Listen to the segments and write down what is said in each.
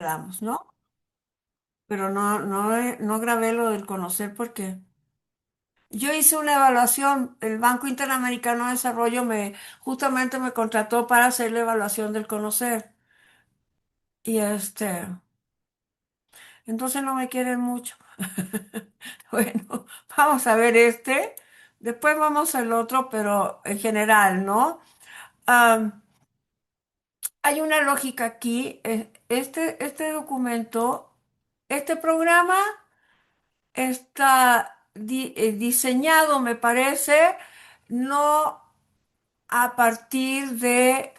hablamos, ¿no? Pero no grabé lo del conocer porque yo hice una evaluación, el Banco Interamericano de Desarrollo justamente me contrató para hacer la evaluación del conocer. Y entonces no me quieren mucho. Bueno, vamos a ver después vamos al otro, pero en general, ¿no? Am, Hay una lógica aquí. Este documento, este programa está diseñado, me parece, no a partir de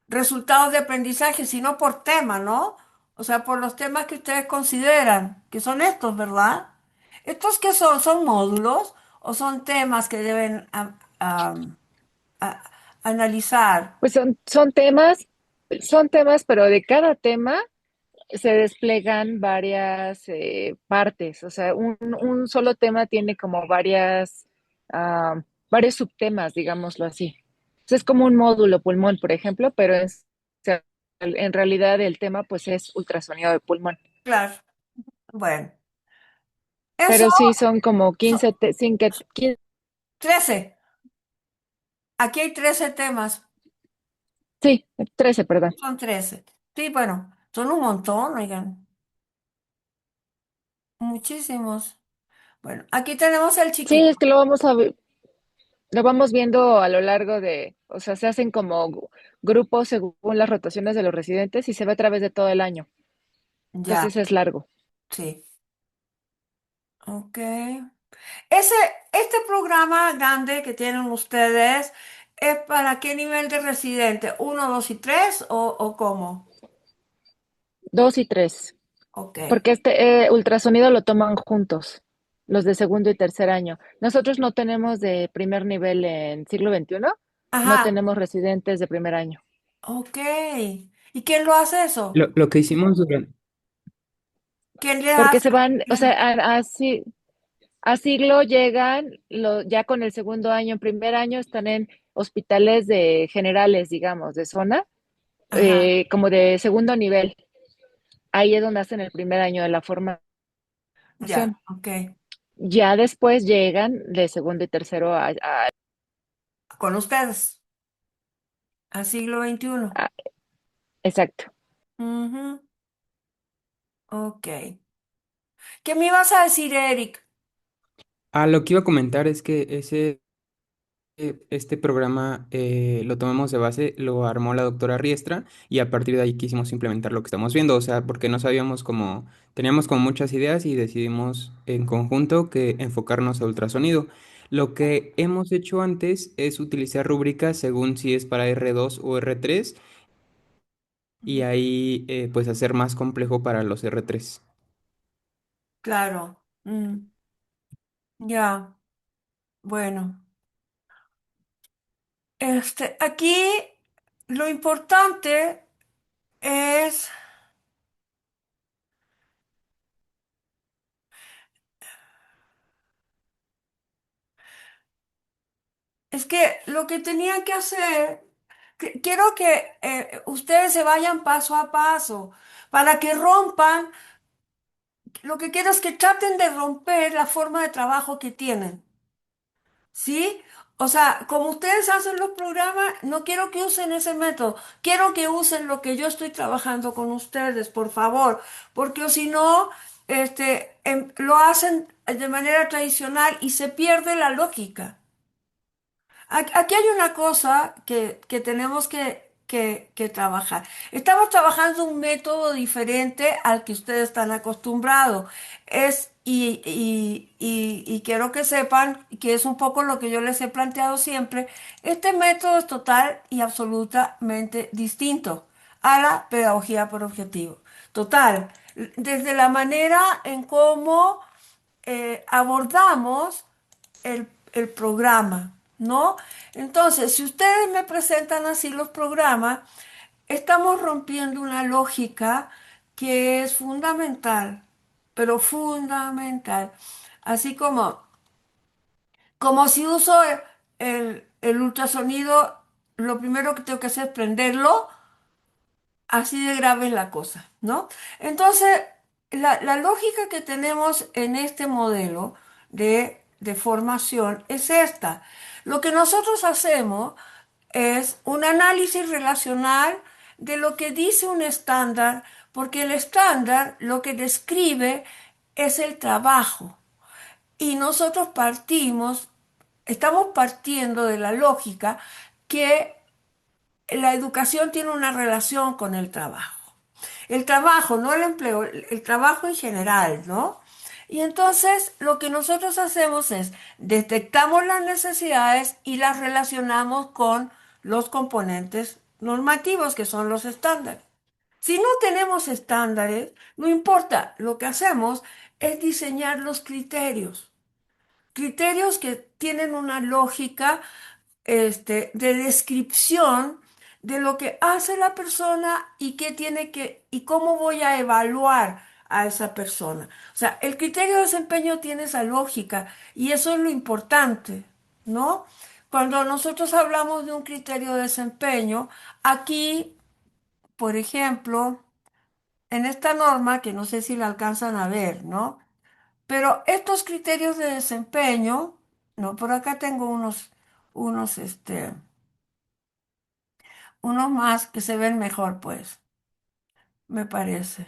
resultados de aprendizaje, sino por tema, ¿no? O sea, por los temas que ustedes consideran, que son estos, ¿verdad? ¿Estos qué son? ¿Son módulos o son temas que deben a- analizar? Pues son temas, pero de cada tema se desplegan varias partes. O sea, un solo tema tiene como varios subtemas, digámoslo así. Entonces, es como un módulo pulmón, por ejemplo, pero en realidad el tema pues es ultrasonido de pulmón. Claro. Bueno, eso Pero sí son como son 15. 13. Aquí hay 13 temas. Sí, 13, perdón. Son 13. Sí, bueno, son un montón, oigan. Muchísimos. Bueno, aquí tenemos el Sí, chiquito. es que lo vamos viendo a lo largo o sea, se hacen como grupos según las rotaciones de los residentes y se ve a través de todo el año. Ya, Entonces es largo. sí. Ok. Ese, este programa grande que tienen ustedes, ¿es para qué nivel de residente? ¿Uno, dos y tres o cómo? 2 y 3. Ok. Porque este ultrasonido lo toman juntos, los de segundo y tercer año. Nosotros no tenemos de primer nivel en siglo XXI, no Ajá. tenemos residentes de primer año. Ok. ¿Y quién lo hace eso? Lo que hicimos durante, ¿Quién le porque hace? se van, o sea, a siglo llegan, ya con el segundo año, en primer año están en hospitales de generales, digamos, de zona, Ajá. como de segundo nivel. Ahí es donde hacen el primer año de la formación. Ya, ok. Ya después llegan de segundo y tercero Con ustedes, al siglo XXI. a- exacto. Ujú. Ok. ¿Qué me ibas a decir, Eric? Lo que iba a comentar es que este programa lo tomamos de base, lo armó la doctora Riestra y a partir de ahí quisimos implementar lo que estamos viendo, o sea, porque no sabíamos cómo, teníamos como muchas ideas y decidimos en conjunto que enfocarnos a ultrasonido. Lo que hemos hecho antes es utilizar rúbricas según si es para R2 o R3 y ahí pues hacer más complejo para los R3. Claro. Ya, bueno. Aquí lo importante es, es que lo que tenían que hacer, quiero que ustedes se vayan paso a paso para que rompan, lo que quiero es que traten de romper la forma de trabajo que tienen. ¿Sí? O sea, como ustedes hacen los programas, no quiero que usen ese método, quiero que usen lo que yo estoy trabajando con ustedes, por favor, porque o si no, lo hacen de manera tradicional y se pierde la lógica. Aquí hay una cosa que tenemos que trabajar. Estamos trabajando un método diferente al que ustedes están acostumbrados. Y quiero que sepan que es un poco lo que yo les he planteado siempre. Este método es total y absolutamente distinto a la pedagogía por objetivo. Total, desde la manera en cómo abordamos el programa, ¿no? Entonces, si ustedes me presentan así los programas, estamos rompiendo una lógica que es fundamental, pero fundamental. Así como si uso el ultrasonido, lo primero que tengo que hacer es prenderlo Así de grave es la cosa, ¿no? Entonces, la lógica que tenemos en este modelo de formación es esta. Lo que nosotros hacemos es un análisis relacional de lo que dice un estándar, porque el estándar lo que describe es el trabajo. Y nosotros estamos partiendo de la lógica que la educación tiene una relación con el trabajo. El trabajo, no el empleo, el trabajo en general, ¿no? Y entonces lo que nosotros hacemos es detectamos las necesidades y las relacionamos con los componentes normativos que son los estándares. Si no tenemos estándares, no importa, lo que hacemos es diseñar los criterios. Criterios que tienen una lógica de descripción de lo que hace la persona y qué tiene que, y cómo voy a evaluar a esa persona. O sea, el criterio de desempeño tiene esa lógica y eso es lo importante, ¿no? Cuando nosotros hablamos de un criterio de desempeño, aquí, por ejemplo, en esta norma, que no sé si la alcanzan a ver, ¿no? Pero estos criterios de desempeño, ¿no? Por acá tengo unos, unos más que se ven mejor, pues, me parece.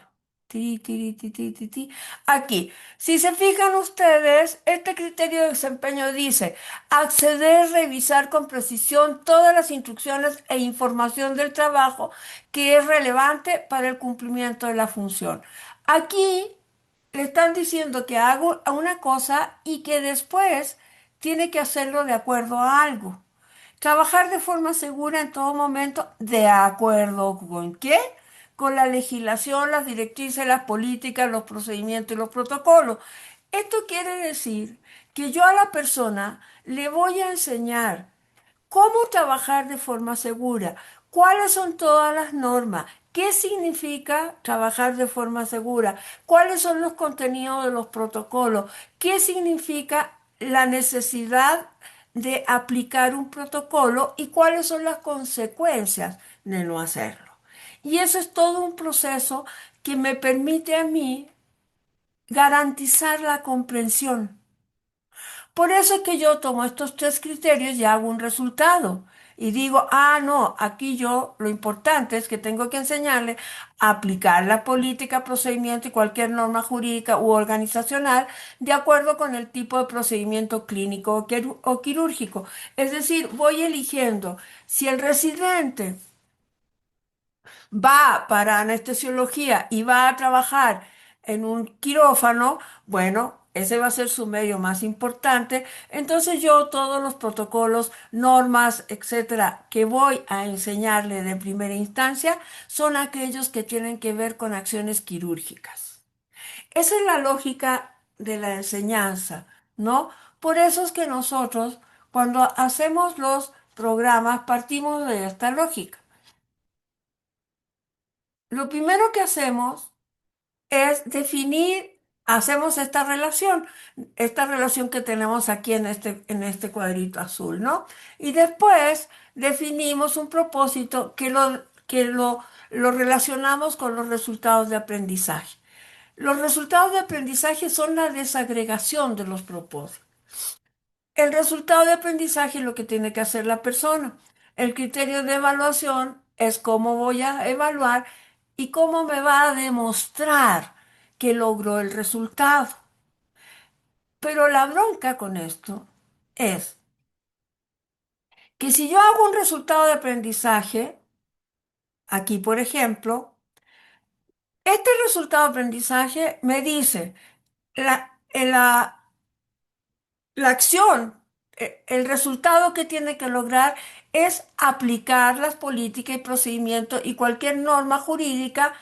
Ti, ti, ti, ti, ti, ti. Aquí, si se fijan ustedes, este criterio de desempeño dice acceder, revisar con precisión todas las instrucciones e información del trabajo que es relevante para el cumplimiento de la función. Aquí le están diciendo que hago una cosa y que después tiene que hacerlo de acuerdo a algo. Trabajar de forma segura en todo momento, ¿de acuerdo con qué? Con la legislación, las directrices, las políticas, los procedimientos y los protocolos. Esto quiere decir que yo a la persona le voy a enseñar cómo trabajar de forma segura, cuáles son todas las normas, qué significa trabajar de forma segura, cuáles son los contenidos de los protocolos, qué significa la necesidad de aplicar un protocolo y cuáles son las consecuencias de no hacerlo. Y eso es todo un proceso que me permite a mí garantizar la comprensión. Por eso es que yo tomo estos tres criterios y hago un resultado. Y digo, ah, no, aquí yo lo importante es que tengo que enseñarle a aplicar la política, procedimiento y cualquier norma jurídica u organizacional de acuerdo con el tipo de procedimiento clínico o quirúrgico. Es decir, voy eligiendo si el residente va para anestesiología y va a trabajar en un quirófano, bueno, ese va a ser su medio más importante. Entonces yo todos los protocolos, normas, etcétera, que voy a enseñarle de primera instancia son aquellos que tienen que ver con acciones quirúrgicas. Esa es la lógica de la enseñanza, ¿no? Por eso es que nosotros, cuando hacemos los programas, partimos de esta lógica. Lo primero que hacemos es definir, hacemos esta relación que tenemos aquí en este cuadrito azul, ¿no? Y después definimos un propósito lo relacionamos con los resultados de aprendizaje. Los resultados de aprendizaje son la desagregación de los propósitos. El resultado de aprendizaje es lo que tiene que hacer la persona. El criterio de evaluación es cómo voy a evaluar y cómo me va a demostrar que logró el resultado. Pero la bronca con esto es que si yo hago un resultado de aprendizaje, aquí por ejemplo, este resultado de aprendizaje me dice la la acción, el resultado que tiene que lograr es aplicar las políticas y procedimientos y cualquier norma jurídica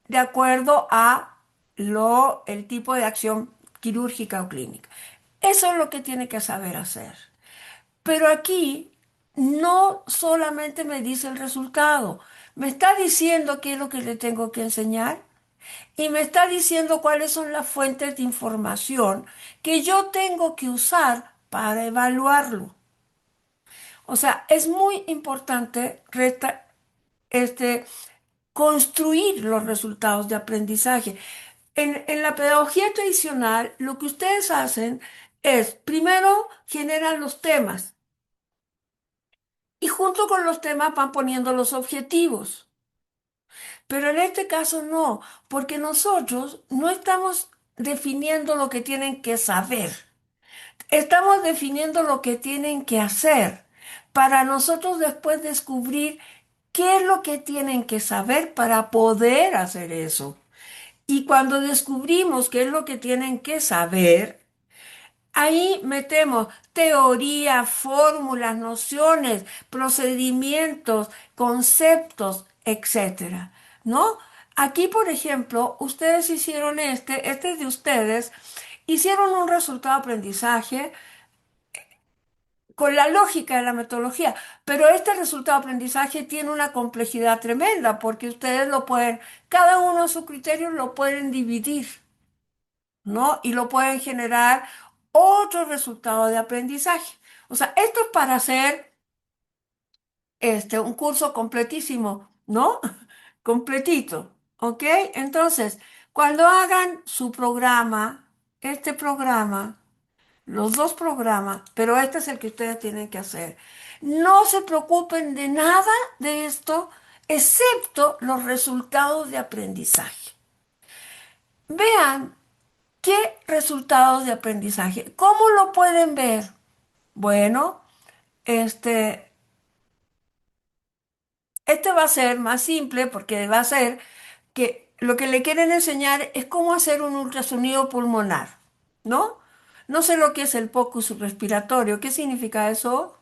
de acuerdo a el tipo de acción quirúrgica o clínica. Eso es lo que tiene que saber hacer. Pero aquí no solamente me dice el resultado, me está diciendo qué es lo que le tengo que enseñar y me está diciendo cuáles son las fuentes de información que yo tengo que usar para evaluarlo. O sea, es muy importante este, construir los resultados de aprendizaje. En la pedagogía tradicional, lo que ustedes hacen es, primero, generan los temas y junto con los temas van poniendo los objetivos. Pero en este caso no, porque nosotros no estamos definiendo lo que tienen que saber, estamos definiendo lo que tienen que hacer para nosotros después descubrir qué es lo que tienen que saber para poder hacer eso. Y cuando descubrimos qué es lo que tienen que saber, ahí metemos teoría, fórmulas, nociones, procedimientos, conceptos, etcétera, ¿no? Aquí, por ejemplo, ustedes hicieron este es de ustedes, hicieron un resultado de aprendizaje con la lógica de la metodología, pero este resultado de aprendizaje tiene una complejidad tremenda porque ustedes lo pueden, cada uno a su criterio lo pueden dividir, ¿no? Y lo pueden generar otro resultado de aprendizaje. O sea, esto es para hacer un curso completísimo, ¿no? Completito, ¿ok? Entonces, cuando hagan su programa, este programa, los dos programas, pero este es el que ustedes tienen que hacer, no se preocupen de nada de esto, excepto los resultados de aprendizaje. Vean qué resultados de aprendizaje. ¿Cómo lo pueden ver? Bueno, este, este va a ser más simple porque va a ser que lo que le quieren enseñar es cómo hacer un ultrasonido pulmonar, ¿no? No sé lo que es el pocus respiratorio. ¿Qué significa eso?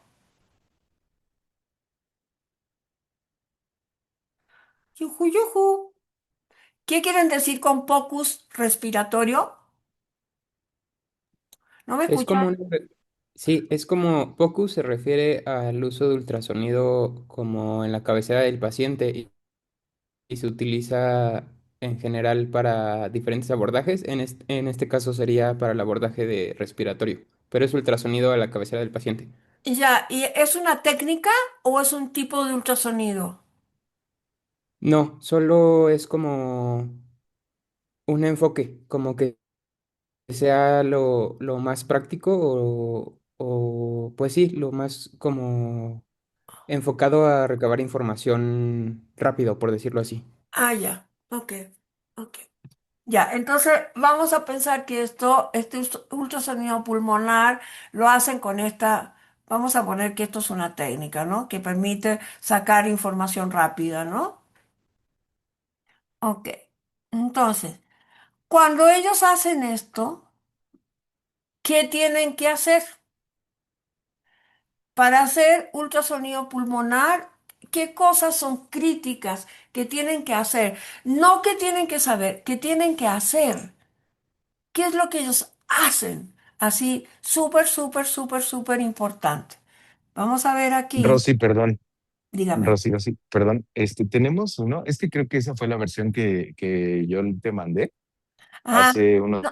Yuju, yuju. ¿Qué quieren decir con pocus respiratorio? ¿No me Es escuchan? como sí, es como POCUS se refiere al uso de ultrasonido como en la cabecera del paciente y se utiliza en general para diferentes abordajes. En este caso sería para el abordaje de respiratorio, pero es ultrasonido a la cabecera del paciente. Ya, ¿y es una técnica o es un tipo de ultrasonido? No, solo es como un enfoque, como que sea lo más práctico pues sí, lo más como enfocado a recabar información rápido, por decirlo así. Ah, ya, ok, ok. Ya, entonces vamos a pensar que este ultrasonido pulmonar lo hacen con esta, vamos a poner que esto es una técnica, ¿no? Que permite sacar información rápida, ¿no? Ok. Entonces, cuando ellos hacen esto, ¿qué tienen que hacer? Para hacer ultrasonido pulmonar, ¿qué cosas son críticas que tienen que hacer? No que tienen que saber, que tienen que hacer. ¿Qué es lo que ellos hacen? Así, súper, súper, súper, súper importante. Vamos a ver aquí, Rosy, perdón, dígame. Rosy, perdón. Tenemos uno, es que creo que esa fue la versión que yo te mandé Ah, hace unos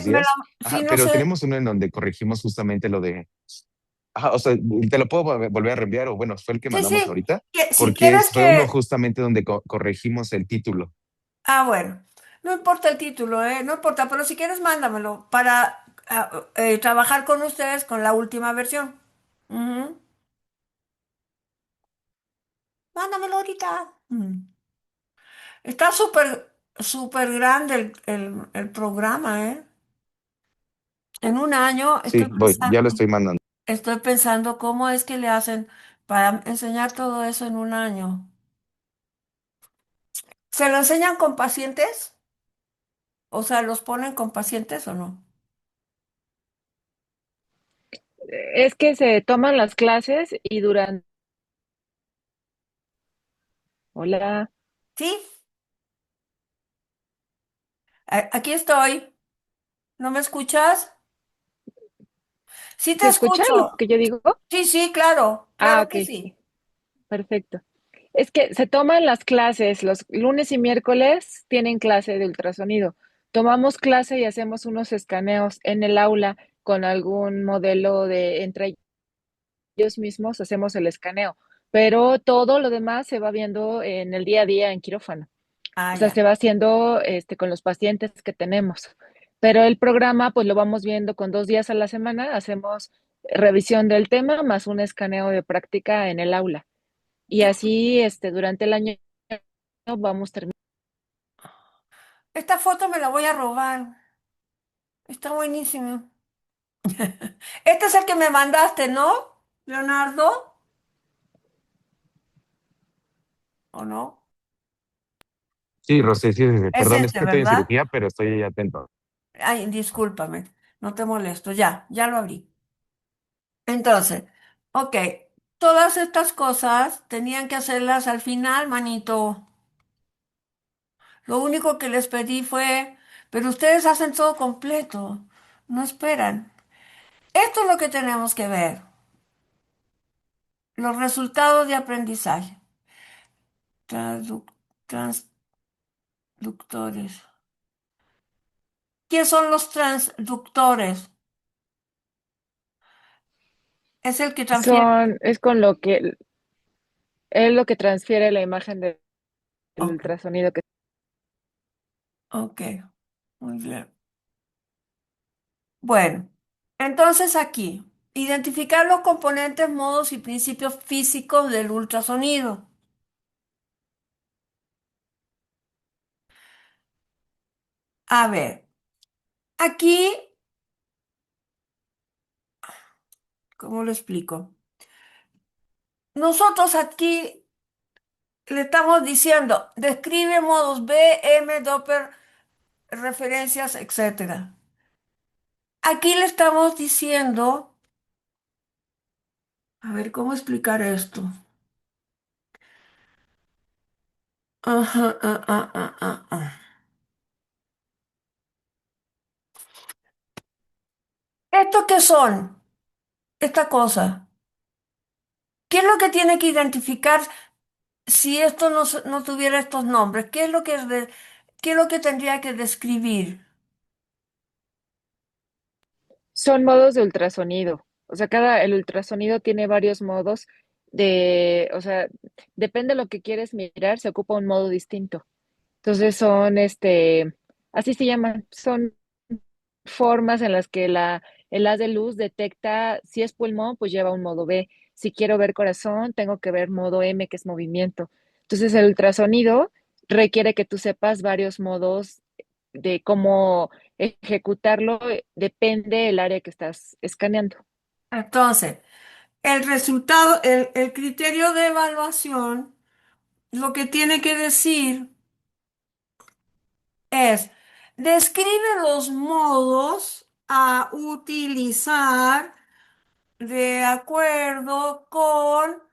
no, días. sí, Ajá, no pero sé. tenemos uno en donde corregimos justamente lo de, ajá, o sea, te lo puedo volver a reenviar, o bueno, fue el que Sí, mandamos sí, ahorita, si porque quieres fue uno que... justamente donde corregimos el título. Ah, bueno, no importa el título, no importa, pero si quieres, mándamelo para trabajar con ustedes con la última versión. Ujú. Mándamelo ahorita. Está súper, súper grande el programa, ¿eh? En un año Sí, voy, ya lo estoy mandando. estoy pensando cómo es que le hacen para enseñar todo eso en un año. ¿Se lo enseñan con pacientes? O sea, ¿los ponen con pacientes o no? Es que se toman las clases y durante... Hola, Sí, aquí estoy. ¿No me escuchas? Sí te ¿se escucha lo escucho. que yo digo? Sí, sí, claro, Ah, claro que ok, sí. perfecto. Es que se toman las clases, los lunes y miércoles tienen clase de ultrasonido. Tomamos clase y hacemos unos escaneos en el aula con algún modelo de entre ellos mismos, hacemos el escaneo. pero todo lo demás se va viendo en el día a día en quirófano. Ah, O sea, ya. se va haciendo con los pacientes que tenemos. Pero el programa, pues lo vamos viendo con 2 días a la semana, hacemos revisión del tema más un escaneo de práctica en el aula. Y Yo, así, durante el año vamos terminando. esta foto me la voy a robar. Está buenísima. Este es el que me mandaste, ¿no, Leonardo? ¿O no? Sí, Rosy, sí, sí, sí. Es Perdón, es este, que estoy en ¿verdad? cirugía, pero estoy atento. Ay, discúlpame, no te molesto. Ya lo abrí. Entonces, ok, todas estas cosas tenían que hacerlas al final, manito. Lo único que les pedí fue, pero ustedes hacen todo completo, no esperan. Esto es lo que tenemos que ver, los resultados de aprendizaje. Traduc- Transductores. ¿Qué son los transductores? Es el que transfiere. Es con lo que, es lo que transfiere la imagen del Ok, ultrasonido que ok, muy bien. Bueno, entonces aquí, identificar los componentes, modos y principios físicos del ultrasonido. A ver, aquí, ¿cómo lo explico? Nosotros aquí le estamos diciendo, describe modos B, M, Doppler, referencias, etcétera. Aquí le estamos diciendo, a ver, ¿cómo explicar esto? Ajá, ¿Esto qué son? Esta cosa. ¿Qué es lo que tiene que identificar si esto no tuviera estos nombres? ¿Qué es lo que tendría que describir? son modos de ultrasonido. O sea, el ultrasonido tiene varios modos o sea, depende de lo que quieres mirar, se ocupa un modo distinto. Entonces así se llaman, son formas en las que el haz de luz detecta si es pulmón, pues lleva un modo B. Si quiero ver corazón, tengo que ver modo M, que es movimiento. Entonces, el ultrasonido requiere que tú sepas varios modos de cómo ejecutarlo, depende del área que estás escaneando. Entonces, el resultado, el criterio de evaluación, lo que tiene que decir es, describe los modos a utilizar de acuerdo con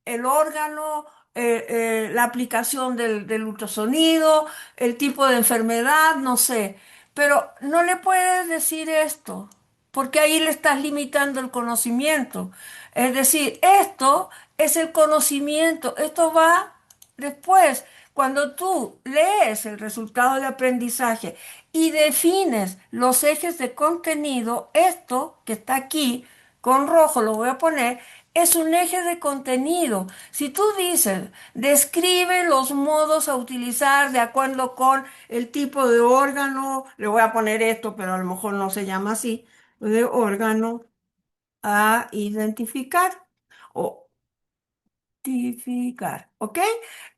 el órgano, la aplicación del ultrasonido, el tipo de enfermedad, no sé. Pero no le puedes decir esto, porque ahí le estás limitando el conocimiento. Es decir, esto es el conocimiento, esto va después. Cuando tú lees el resultado de aprendizaje y defines los ejes de contenido, esto que está aquí con rojo lo voy a poner, es un eje de contenido. Si tú dices, describe los modos a utilizar de acuerdo con el tipo de órgano, le voy a poner esto, pero a lo mejor no se llama así, de órgano a identificar o identificar, ¿ok?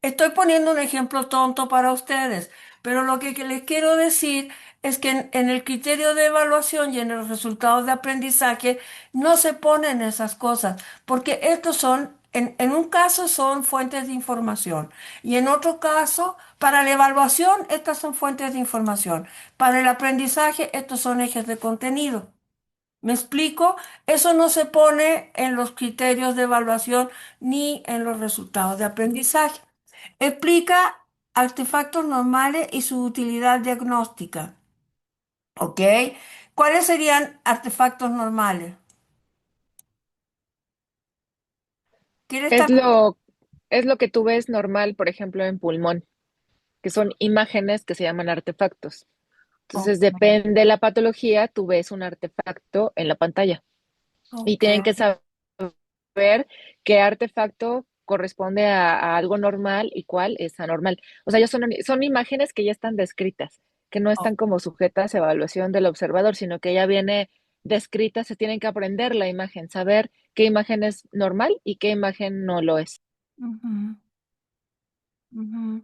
Estoy poniendo un ejemplo tonto para ustedes, pero lo que les quiero decir es que en el criterio de evaluación y en los resultados de aprendizaje no se ponen esas cosas, porque estos son, en un caso son fuentes de información y en otro caso, para la evaluación, estas son fuentes de información. Para el aprendizaje, estos son ejes de contenido. ¿Me explico? Eso no se pone en los criterios de evaluación ni en los resultados de aprendizaje. Explica artefactos normales y su utilidad diagnóstica. ¿Ok? ¿Cuáles serían artefactos normales? ¿Quiere Es estar? lo, es lo que tú ves normal, por ejemplo, en pulmón, que son imágenes que se llaman artefactos. Entonces, Ok, depende de la patología, tú ves un artefacto en la pantalla y ok, tienen que saber qué artefacto corresponde a algo normal y cuál es anormal. O sea, ya son imágenes que ya están descritas, que no Oh, están como sujetas a evaluación del observador, sino que ya viene descrita, se tienen que aprender la imagen, saber qué imagen es normal y qué imagen no lo es. ujú, ujú,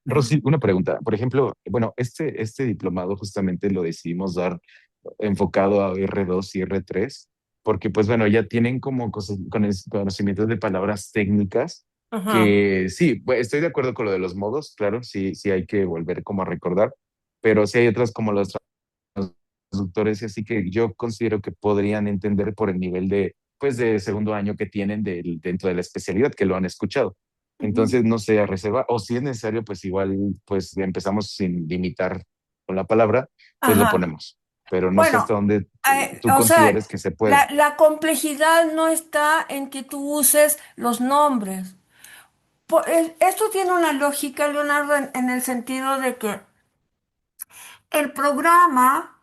ah, Rosy, una pregunta. Por ejemplo, bueno, este diplomado justamente lo decidimos dar enfocado a R2 y R3, porque pues bueno, ya tienen como conocimientos de palabras técnicas ajá, que sí, estoy de acuerdo con lo de los modos, claro, sí, sí hay que volver como a recordar, pero sí hay otras como los traductores, y así que yo considero que podrían entender por el nivel de, pues, de segundo año que tienen dentro de la especialidad, que lo han escuchado. ujú, Entonces, no sé, a reserva, o si es necesario, pues igual, pues empezamos sin limitar con la palabra, pues lo ajá. ponemos. Pero no sé hasta Bueno, dónde tú o sea, consideres que se pueda. la complejidad no está en que tú uses los nombres. Esto tiene una lógica, Leonardo, en el sentido de que el programa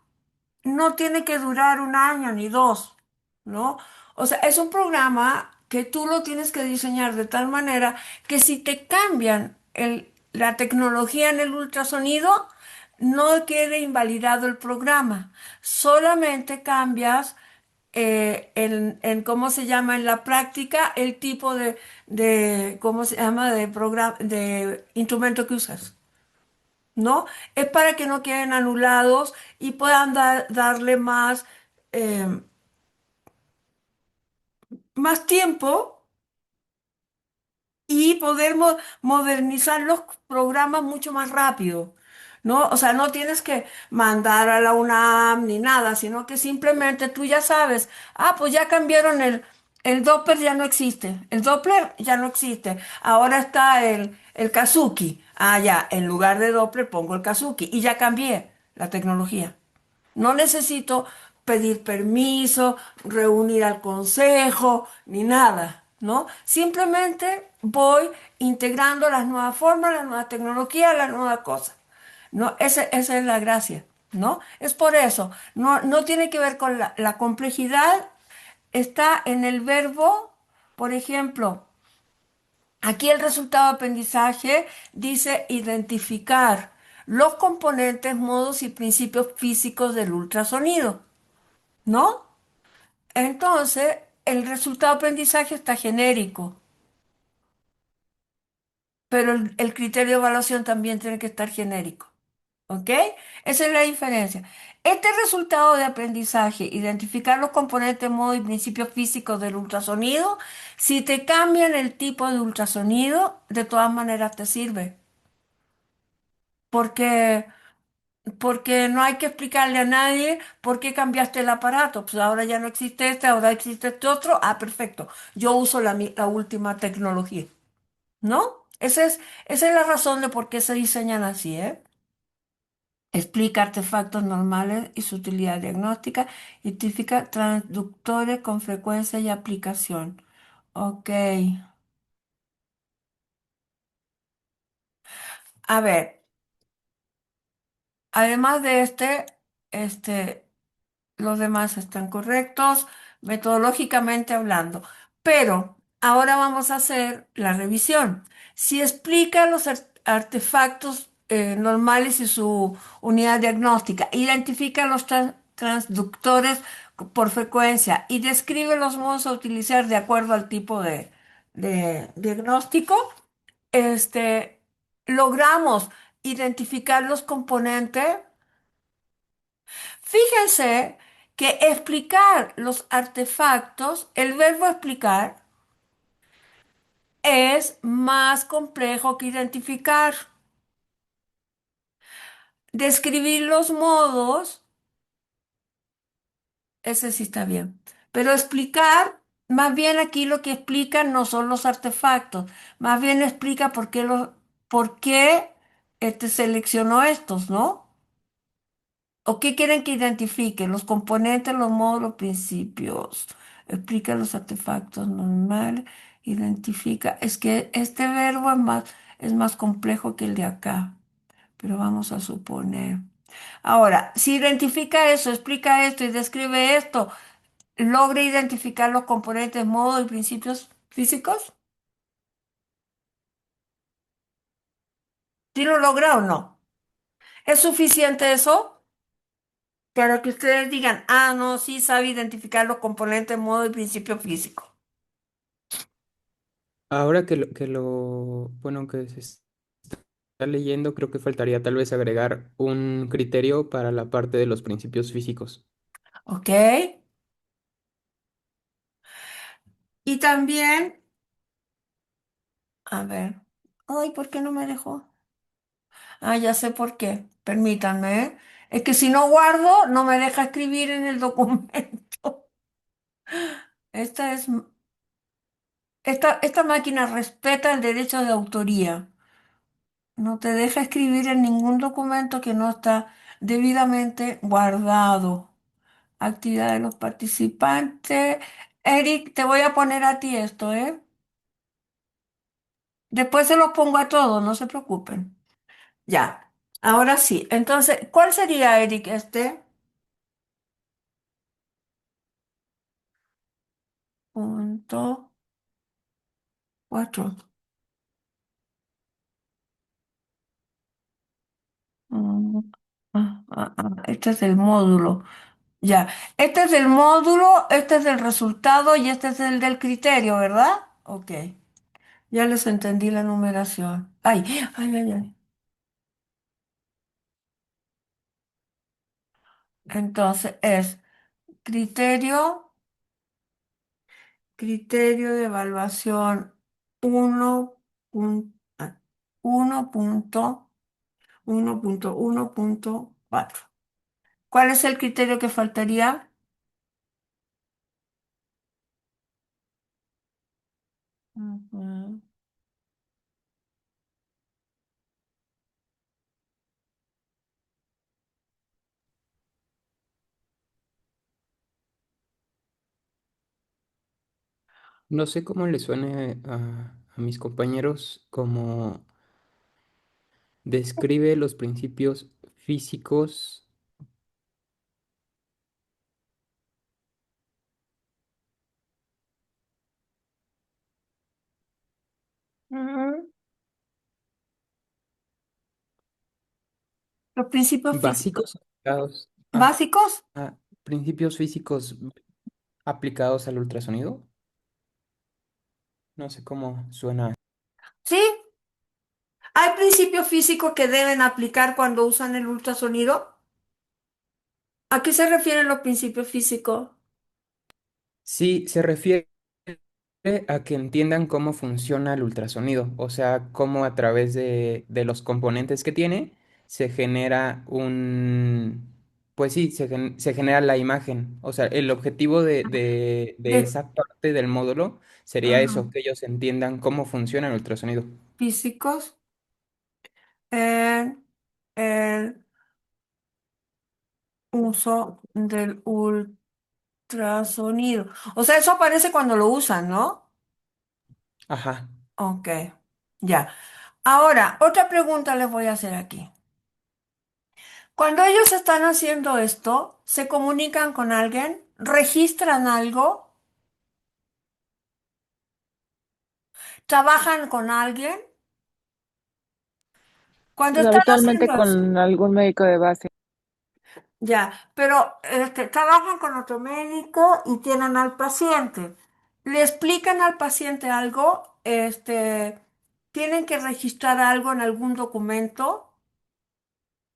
no tiene que durar un año ni dos, ¿no? O sea, es un programa que tú lo tienes que diseñar de tal manera que si te cambian la tecnología en el ultrasonido, no quede invalidado el programa. Solamente cambias cómo se llama en la práctica el tipo ¿cómo se llama? De programa, de instrumento que usas. ¿No? Es para que no queden anulados y puedan darle eh, más tiempo y poder modernizar los programas mucho más rápido, ¿no? O sea, no tienes que mandar a la UNAM ni nada, sino que simplemente tú ya sabes, pues ya cambiaron el Doppler ya no existe, el Doppler ya no existe, ahora está el Kazuki, ya, en lugar de Doppler pongo el Kazuki y ya cambié la tecnología. No necesito pedir permiso, reunir al consejo, ni nada, ¿no? Simplemente voy integrando las nuevas formas, las nuevas tecnologías, las nuevas cosas, ¿no? Esa es la gracia, ¿no? Es por eso, no tiene que ver con la complejidad, está en el verbo, por ejemplo, aquí el resultado de aprendizaje dice identificar los componentes, modos y principios físicos del ultrasonido, ¿no? Entonces, el resultado de aprendizaje está genérico, pero el criterio de evaluación también tiene que estar genérico, ¿ok? Esa es la diferencia. Este resultado de aprendizaje, identificar los componentes, modos y principios físicos del ultrasonido, si te cambian el tipo de ultrasonido, de todas maneras te sirve, porque porque no hay que explicarle a nadie por qué cambiaste el aparato. Pues ahora ya no existe este, ahora existe este otro. Perfecto. Yo uso la última tecnología. ¿No? Esa es la razón de por qué se diseñan así, ¿eh? Explica artefactos normales y su utilidad diagnóstica. Identifica transductores con frecuencia y aplicación. Ok. A ver, además de este, los demás están correctos, metodológicamente hablando. Pero ahora vamos a hacer la revisión. Si explica los artefactos normales y su unidad diagnóstica, identifica los transductores por frecuencia y describe los modos a utilizar de acuerdo al tipo de diagnóstico, este, logramos identificar los componentes. Fíjense que explicar los artefactos, el verbo explicar, es más complejo que identificar. Describir los modos, ese sí está bien. Pero explicar, más bien aquí lo que explican no son los artefactos, más bien explica por qué seleccionó estos, ¿no? ¿O qué quieren que identifique? Los componentes, los módulos, principios. Explica los artefactos normales. Identifica. Es que este verbo es más complejo que el de acá. Pero vamos a suponer. Ahora, si identifica eso, explica esto y describe esto, logra identificar los componentes, modos y principios físicos. ¿Sí lo logra o no? ¿Es suficiente eso para que ustedes digan, ah, no, sí sabe identificar los componentes, modo y principio físico? Ahora bueno, que se está leyendo, creo que faltaría tal vez agregar un criterio para la parte de los principios físicos. ¿Ok? Y también, a ver, ay, ¿por qué no me dejó? Ah, ya sé por qué. Permítanme, ¿eh? Es que si no guardo, no me deja escribir en el documento. Esta es, esta máquina respeta el derecho de autoría. No te deja escribir en ningún documento que no está debidamente guardado. Actividad de los participantes. Eric, te voy a poner a ti esto, ¿eh? Después se los pongo a todos, no se preocupen. Ya. Ahora sí. Entonces, ¿cuál sería, Eric, este? Punto 4. Este es el módulo. Ya. Este es el módulo, este es el resultado y este es el del criterio, ¿verdad? Ok. Ya les entendí la numeración. Ay, ay, ay, ay. Entonces es criterio, criterio de evaluación 1.1.1.4. ¿Cuál es el criterio que faltaría? Ujú. No sé cómo le suene a mis compañeros, como describe los principios físicos. Ujú. Los principios físicos Básicos aplicados básicos, a principios físicos aplicados al ultrasonido. No sé cómo suena. ¿sí? ¿Hay principios físicos que deben aplicar cuando usan el ultrasonido? ¿A qué se refieren los principios físicos? Sí, se refiere a que entiendan cómo funciona el ultrasonido, o sea, cómo a través de los componentes que tiene se genera pues sí, se genera la imagen. O sea, el objetivo de De, esa parte del módulo sería ajá, eso, que ellos entiendan cómo funciona el ultrasonido. físicos en el uso del ultrasonido. O sea, eso aparece cuando lo usan, ¿no? Ajá. Ok, ya. Ahora, otra pregunta les voy a hacer aquí. Cuando ellos están haciendo esto, ¿se comunican con alguien? ¿Registran algo? ¿Trabajan con alguien? Cuando Pues están habitualmente haciendo eso. con algún médico de base. Ya, pero trabajan con otro médico y tienen al paciente. ¿Le explican al paciente algo? ¿Tienen que registrar algo en algún documento?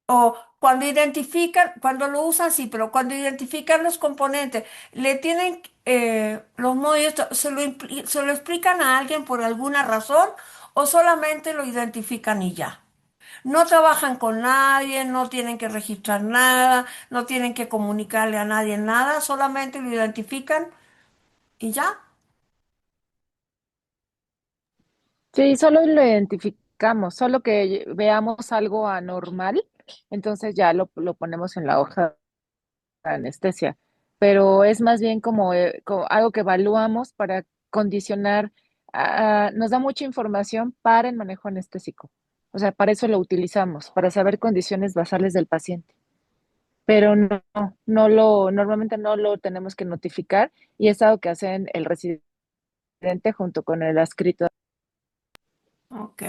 O cuando identifican, cuando lo usan, sí, pero cuando identifican los componentes, le tienen los módulos, ¿se lo explican a alguien por alguna razón o solamente lo identifican y ya? No trabajan con nadie, no tienen que registrar nada, no tienen que comunicarle a nadie nada, solamente lo identifican y ya. Sí, solo lo identificamos, solo que veamos algo anormal, entonces ya lo ponemos en la hoja de anestesia. Pero es más bien como algo que evaluamos para condicionar, nos da mucha información para el manejo anestésico. O sea, para eso lo utilizamos, para saber condiciones basales del paciente. Pero normalmente no lo tenemos que notificar y es algo que hacen el residente junto con el adscrito. Ok.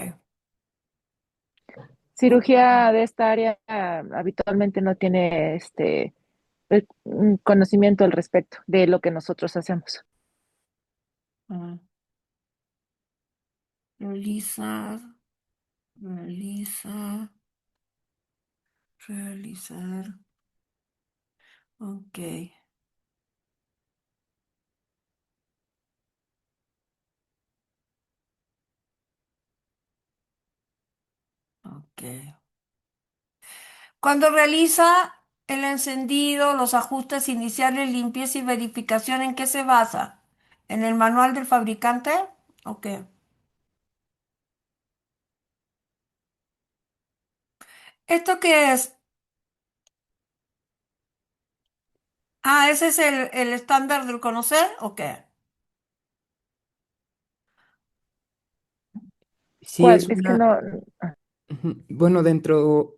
Cirugía de esta área habitualmente no tiene un conocimiento al respecto de lo que nosotros hacemos. Ah, realizar, realizar, realizar. Ok, ok. Cuando realiza el encendido, los ajustes iniciales, limpieza y verificación, ¿en qué se basa? ¿En el manual del fabricante? Ok. ¿Esto qué es? Ah, ese es el estándar del conocer, ¿o qué? Sí, ¿Cuál? es Es que una, no. ujú. Bueno,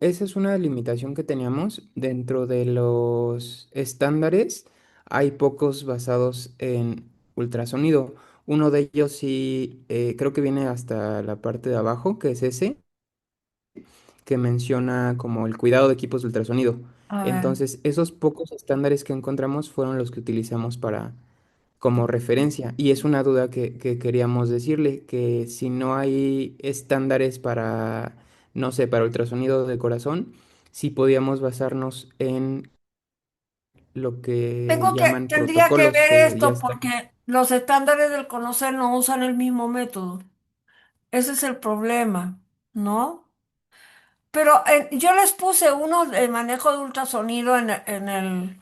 esa es una limitación que teníamos. Dentro de los estándares hay pocos basados en ultrasonido. Uno de ellos sí, creo que viene hasta la parte de abajo, que es ese, que menciona como el cuidado de equipos de ultrasonido. A ver. Entonces, esos pocos estándares que encontramos fueron los que utilizamos para como referencia. Y es una duda que queríamos decirle, que si no hay estándares para, no sé, para ultrasonido de corazón, si podíamos basarnos en lo que llaman Tendría que protocolos ver que ya esto están. porque los estándares del conocer no usan el mismo método. Ese es el problema, ¿no? Pero yo les puse uno de manejo de ultrasonido en el,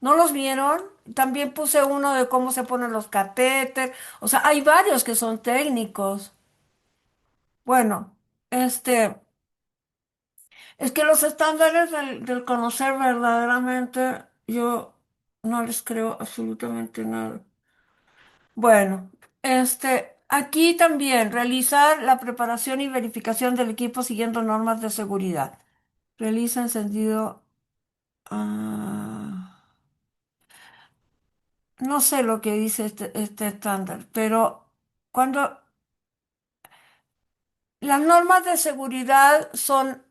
¿no los vieron? También puse uno de cómo se ponen los catéteres. O sea, hay varios que son técnicos. Bueno, es que los estándares del conocer verdaderamente, yo no les creo absolutamente nada. Bueno, aquí también realizar la preparación y verificación del equipo siguiendo normas de seguridad. Realiza encendido. No sé lo que dice este estándar, pero cuando las normas de seguridad son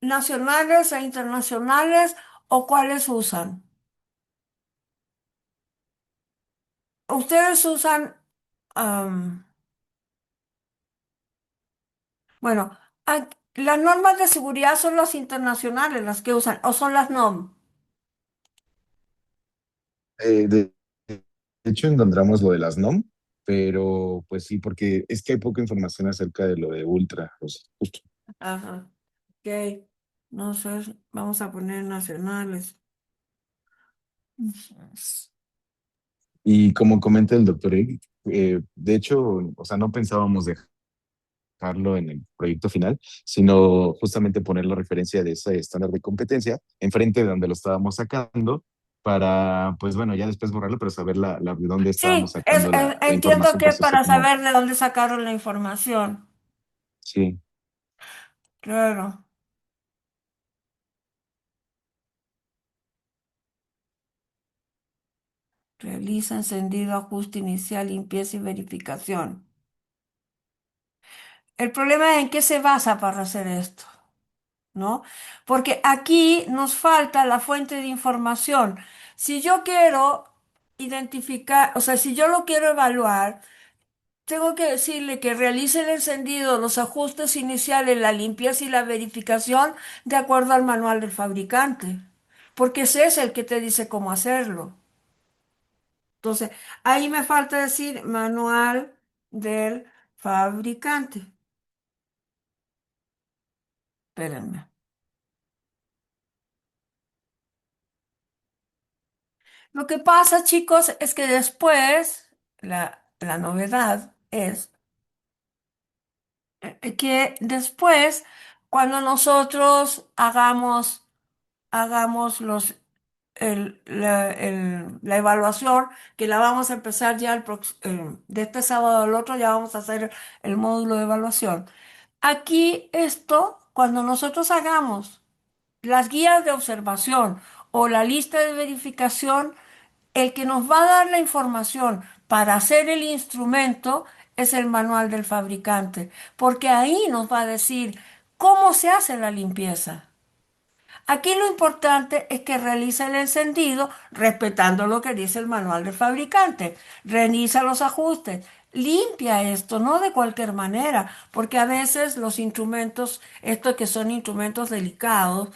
nacionales e internacionales, ¿o cuáles usan? Ustedes usan, am, bueno, las normas de seguridad son las internacionales las que usan, o son las NOM. Eh, de, de hecho, encontramos lo de las NOM, pero pues sí, porque es que hay poca información acerca de lo de Ultra, o sea, justo. Ajá. Ok. No sé, vamos a poner nacionales. Y como comenta el doctor Eric, de hecho, o sea, no pensábamos dejarlo en el proyecto final, sino justamente poner la referencia de ese estándar de competencia enfrente de donde lo estábamos sacando para, pues bueno, ya después borrarlo, pero saber de dónde estábamos Sí, sacando la entiendo información, que pues, o sea, para como, saber de dónde sacaron la información. sí. Claro. Realiza encendido, ajuste inicial, limpieza y verificación. El problema es en qué se basa para hacer esto, ¿no? Porque aquí nos falta la fuente de información. Si yo quiero identificar, o sea, si yo lo quiero evaluar, tengo que decirle que realice el encendido, los ajustes iniciales, la limpieza y la verificación de acuerdo al manual del fabricante, porque ese es el que te dice cómo hacerlo. Entonces, ahí me falta decir manual del fabricante. Espérenme. Lo que pasa, chicos, es que después, la novedad es que después, cuando nosotros hagamos la evaluación, que la vamos a empezar ya de este sábado al otro, ya vamos a hacer el módulo de evaluación. Aquí esto, cuando nosotros hagamos las guías de observación o la lista de verificación, el que nos va a dar la información para hacer el instrumento es el manual del fabricante, porque ahí nos va a decir cómo se hace la limpieza. Aquí lo importante es que realice el encendido respetando lo que dice el manual del fabricante. Realiza los ajustes. Limpia esto, no de cualquier manera, porque a veces los instrumentos, estos que son instrumentos delicados,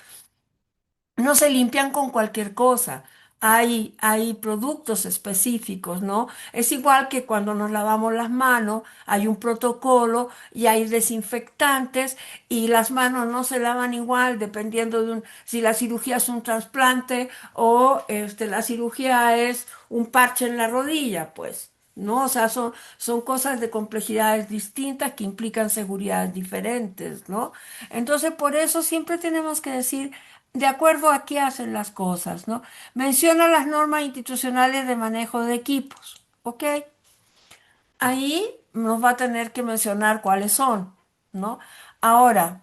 no se limpian con cualquier cosa. Hay productos específicos, ¿no? Es igual que cuando nos lavamos las manos, hay un protocolo y hay desinfectantes y las manos no se lavan igual dependiendo de si la cirugía es un trasplante o la cirugía es un parche en la rodilla, pues. ¿No? O sea, son cosas de complejidades distintas que implican seguridades diferentes, ¿no? Entonces, por eso siempre tenemos que decir de acuerdo a qué hacen las cosas, ¿no? Menciona las normas institucionales de manejo de equipos, ¿ok? Ahí nos va a tener que mencionar cuáles son, ¿no? Ahora,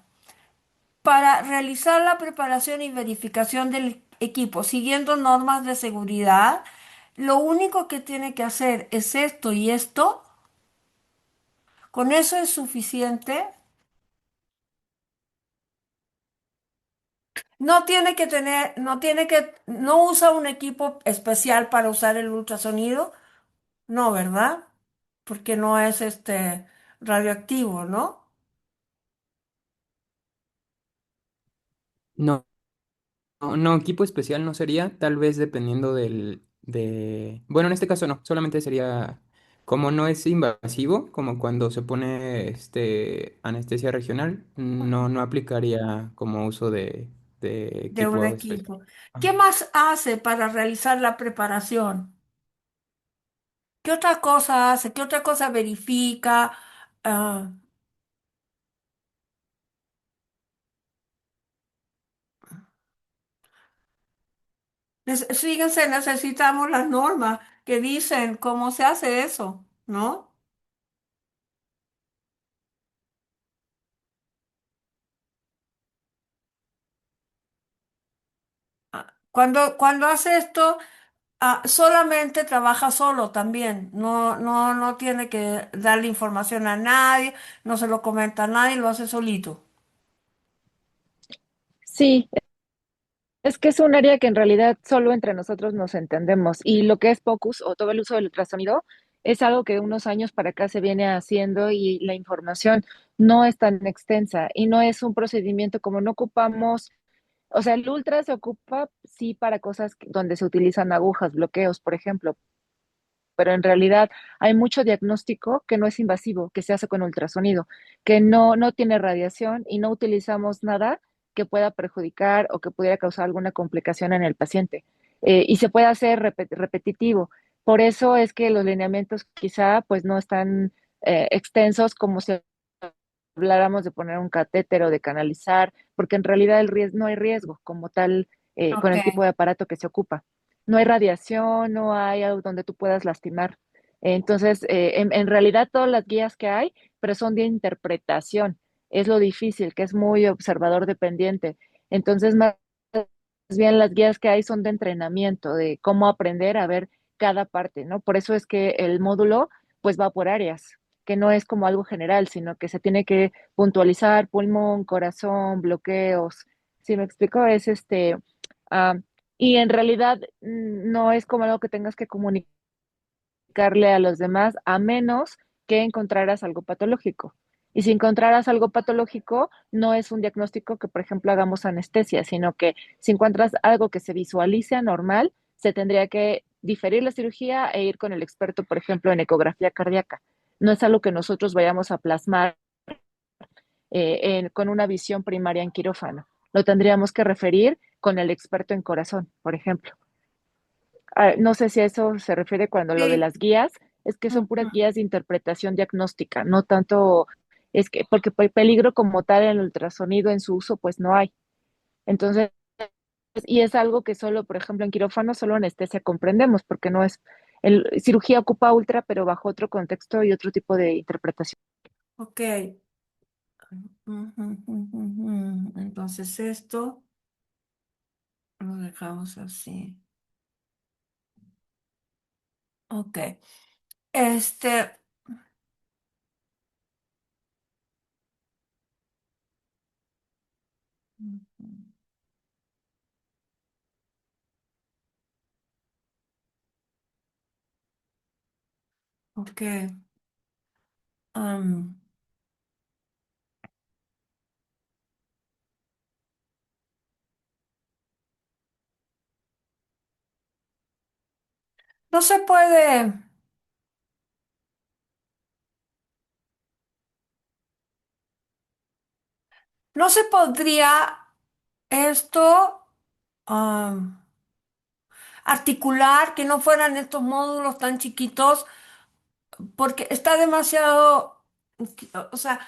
para realizar la preparación y verificación del equipo siguiendo normas de seguridad, lo único que tiene que hacer es esto y esto. Con eso es suficiente. No tiene que tener, no usa un equipo especial para usar el ultrasonido. No, ¿verdad? Porque no es radioactivo, ¿no? No, no, no, equipo especial no sería, tal vez dependiendo bueno, en este caso no, solamente sería, como no es invasivo, como cuando se pone anestesia regional, no aplicaría como uso de De un equipo especial. equipo. ¿Qué más hace para realizar la preparación? ¿Qué otra cosa hace? ¿Qué otra cosa verifica? Ah, fíjense, necesitamos las normas que dicen cómo se hace eso, ¿no? Cuando hace esto, solamente trabaja solo también. No tiene que darle información a nadie, no se lo comenta a nadie, lo hace solito. Sí, es que es un área que en realidad solo entre nosotros nos entendemos y lo que es POCUS o todo el uso del ultrasonido es algo que de unos años para acá se viene haciendo y la información no es tan extensa y no es un procedimiento como no ocupamos, o sea, el ultra se ocupa sí para cosas donde se utilizan agujas, bloqueos, por ejemplo, pero en realidad hay mucho diagnóstico que no es invasivo, que se hace con ultrasonido, que no tiene radiación y no utilizamos nada que pueda perjudicar o que pudiera causar alguna complicación en el paciente. Y se puede hacer repetitivo. Por eso es que los lineamientos quizá pues no están extensos como si habláramos de poner un catéter o de canalizar, porque en realidad no hay riesgo como tal con Ok, el tipo de aparato que se ocupa. No hay radiación, no hay algo donde tú puedas lastimar. Entonces, en realidad todas las guías que hay, pero son de interpretación. Es lo difícil, que es muy observador dependiente. Entonces, más bien las guías que hay son de entrenamiento, de cómo aprender a ver cada parte, ¿no? Por eso es que el módulo, pues va por áreas, que no es como algo general, sino que se tiene que puntualizar pulmón, corazón, bloqueos. ¿Sí me explico? Es ah, y en realidad no es como algo que tengas que comunicarle a los demás, a menos que encontraras algo patológico. Y si encontraras algo patológico, no es un diagnóstico que, por ejemplo, hagamos anestesia, sino que si encuentras algo que se visualice anormal, se tendría que diferir la cirugía e ir con el experto, por ejemplo, en ecografía cardíaca. No es algo que nosotros vayamos a plasmar con una visión primaria en quirófano. Lo tendríamos que referir con el experto en corazón, por ejemplo. No sé si a eso se refiere cuando lo de sí. las guías, es que son puras Ujú. guías de interpretación diagnóstica, no tanto, es que, porque peligro como tal en el ultrasonido en su uso, pues no hay. Entonces, y es algo que solo, por ejemplo, en quirófano, solo anestesia comprendemos, porque no es, cirugía ocupa ultra, pero bajo otro contexto y otro tipo de interpretación. Ok. Ujú, ujú, ujú. Entonces esto lo dejamos así. Ok. Este, Ujú. Ok. Am, no se puede, no se podría esto articular que no fueran estos módulos tan chiquitos porque está demasiado, o sea,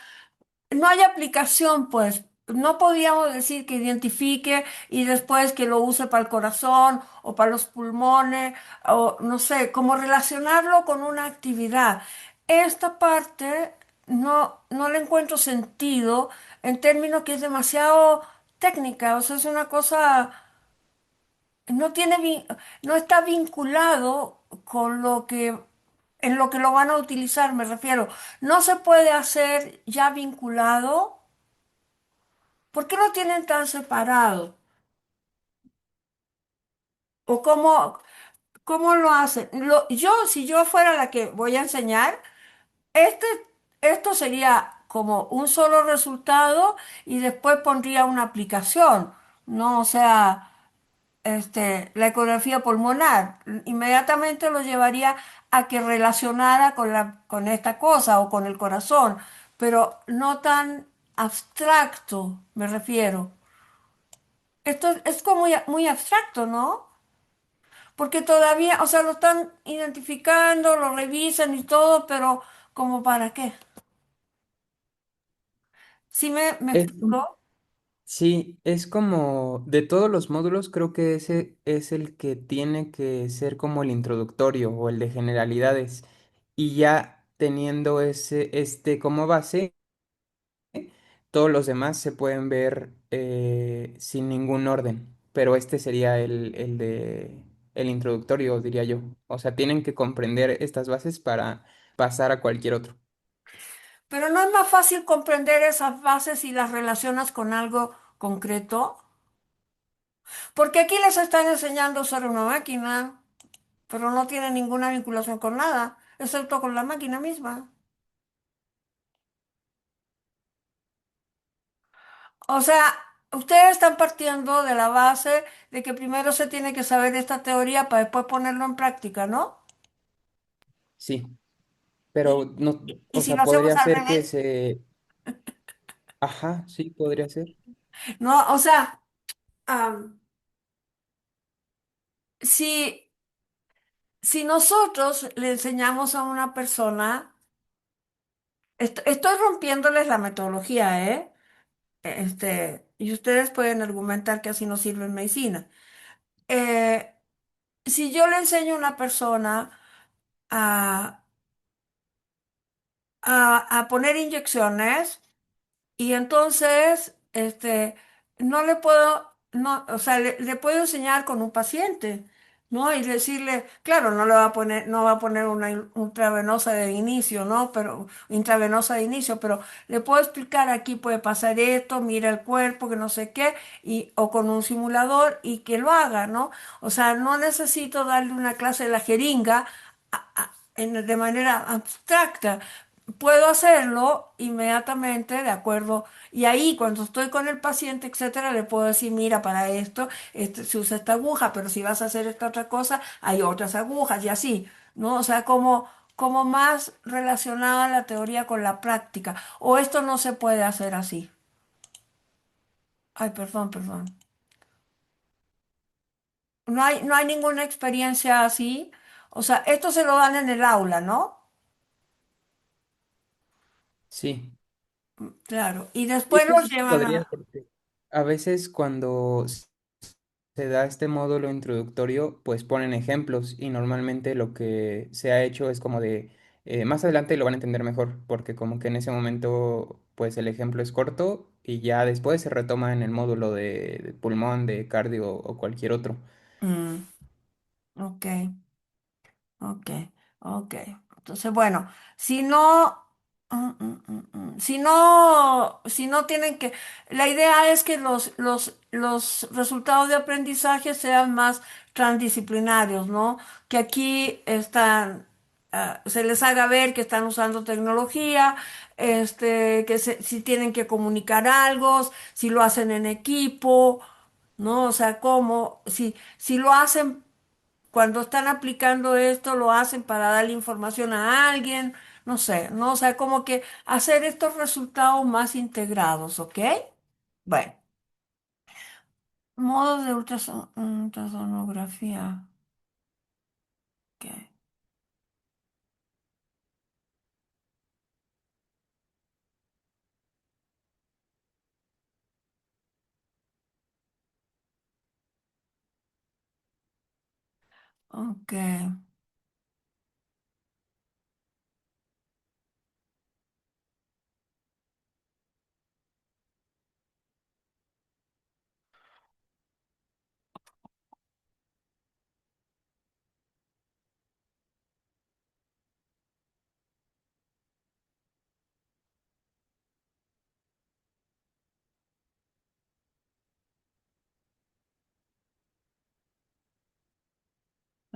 no hay aplicación, pues. No podíamos decir que identifique y después que lo use para el corazón o para los pulmones o no sé, cómo relacionarlo con una actividad. Esta parte no le encuentro sentido en términos que es demasiado técnica, o sea, es una cosa, no tiene, no está vinculado con lo que, en lo que lo van a utilizar, me refiero. No se puede hacer ya vinculado. ¿Por qué lo tienen tan separado? ¿O cómo lo hacen? Yo, si yo fuera la que voy a enseñar, este, esto sería como un solo resultado y después pondría una aplicación, ¿no? O sea, la ecografía pulmonar. Inmediatamente lo llevaría a que relacionara con esta cosa o con el corazón, pero no tan abstracto, me refiero. Esto es como muy, muy abstracto, ¿no? Porque todavía, o sea, lo están identificando, lo revisan y todo, pero ¿como para qué? ¿Sí me Es, explico? sí, es como de todos los módulos, creo que ese es el que tiene que ser como el introductorio o el de generalidades. Y ya teniendo como base, todos los demás se pueden ver sin ningún orden. Pero este sería el introductorio, diría yo. O sea, tienen que comprender estas bases para pasar a cualquier otro. Pero no es más fácil comprender esas bases si las relacionas con algo concreto. Porque aquí les están enseñando a usar una máquina, pero no tiene ninguna vinculación con nada, excepto con la máquina misma. O sea, ustedes están partiendo de la base de que primero se tiene que saber esta teoría para después ponerlo en práctica, ¿no? Sí, Y, pero no, y o si lo sea, hacemos podría al ser que revés, se... Ajá, sí, podría ser. no, o sea, am, si, si nosotros le enseñamos a una persona, estoy rompiéndoles la metodología, ¿eh? Y ustedes pueden argumentar que así no sirve en medicina. Eh, si yo le enseño a una persona a, a poner inyecciones, y entonces, no le puedo, no, o sea, le puedo enseñar con un paciente, ¿no? Y decirle, claro, no le va a poner, no va a poner una intravenosa de inicio, ¿no? Pero, intravenosa de inicio, pero le puedo explicar aquí puede pasar esto, mira el cuerpo, que no sé qué, o con un simulador y que lo haga, ¿no? O sea, no necesito darle una clase de la jeringa de manera abstracta. Puedo hacerlo inmediatamente, de acuerdo. Y ahí, cuando estoy con el paciente, etcétera, le puedo decir, mira, para esto, se usa esta aguja, pero si vas a hacer esta otra cosa, hay otras agujas y así, ¿no? O sea, como más relacionada la teoría con la práctica. O esto no se puede hacer así. Ay, perdón, perdón. No hay ninguna experiencia así. O sea, esto se lo dan en el aula, ¿no? Sí. Claro. Y Y después creo los que sí llevan podría, a... porque a veces cuando se da este módulo introductorio, pues ponen ejemplos y normalmente lo que se ha hecho es como de, más adelante lo van a entender mejor, porque como que en ese momento, pues el ejemplo es corto y ya después se retoma en el módulo de pulmón, de cardio o cualquier otro. Mm, ok. Ok, ok. Entonces, bueno, si no, Si no tienen que, la idea es que los resultados de aprendizaje sean más transdisciplinarios, ¿no? Que aquí están, se les haga ver que están usando tecnología, si tienen que comunicar algo, si lo hacen en equipo, ¿no? O sea, cómo, si lo hacen cuando están aplicando esto, lo hacen para darle información a alguien, no sé, ¿no? O sea, como que hacer estos resultados más integrados, ¿ok? Bueno, modos de ultrasonografía. Ok, ok.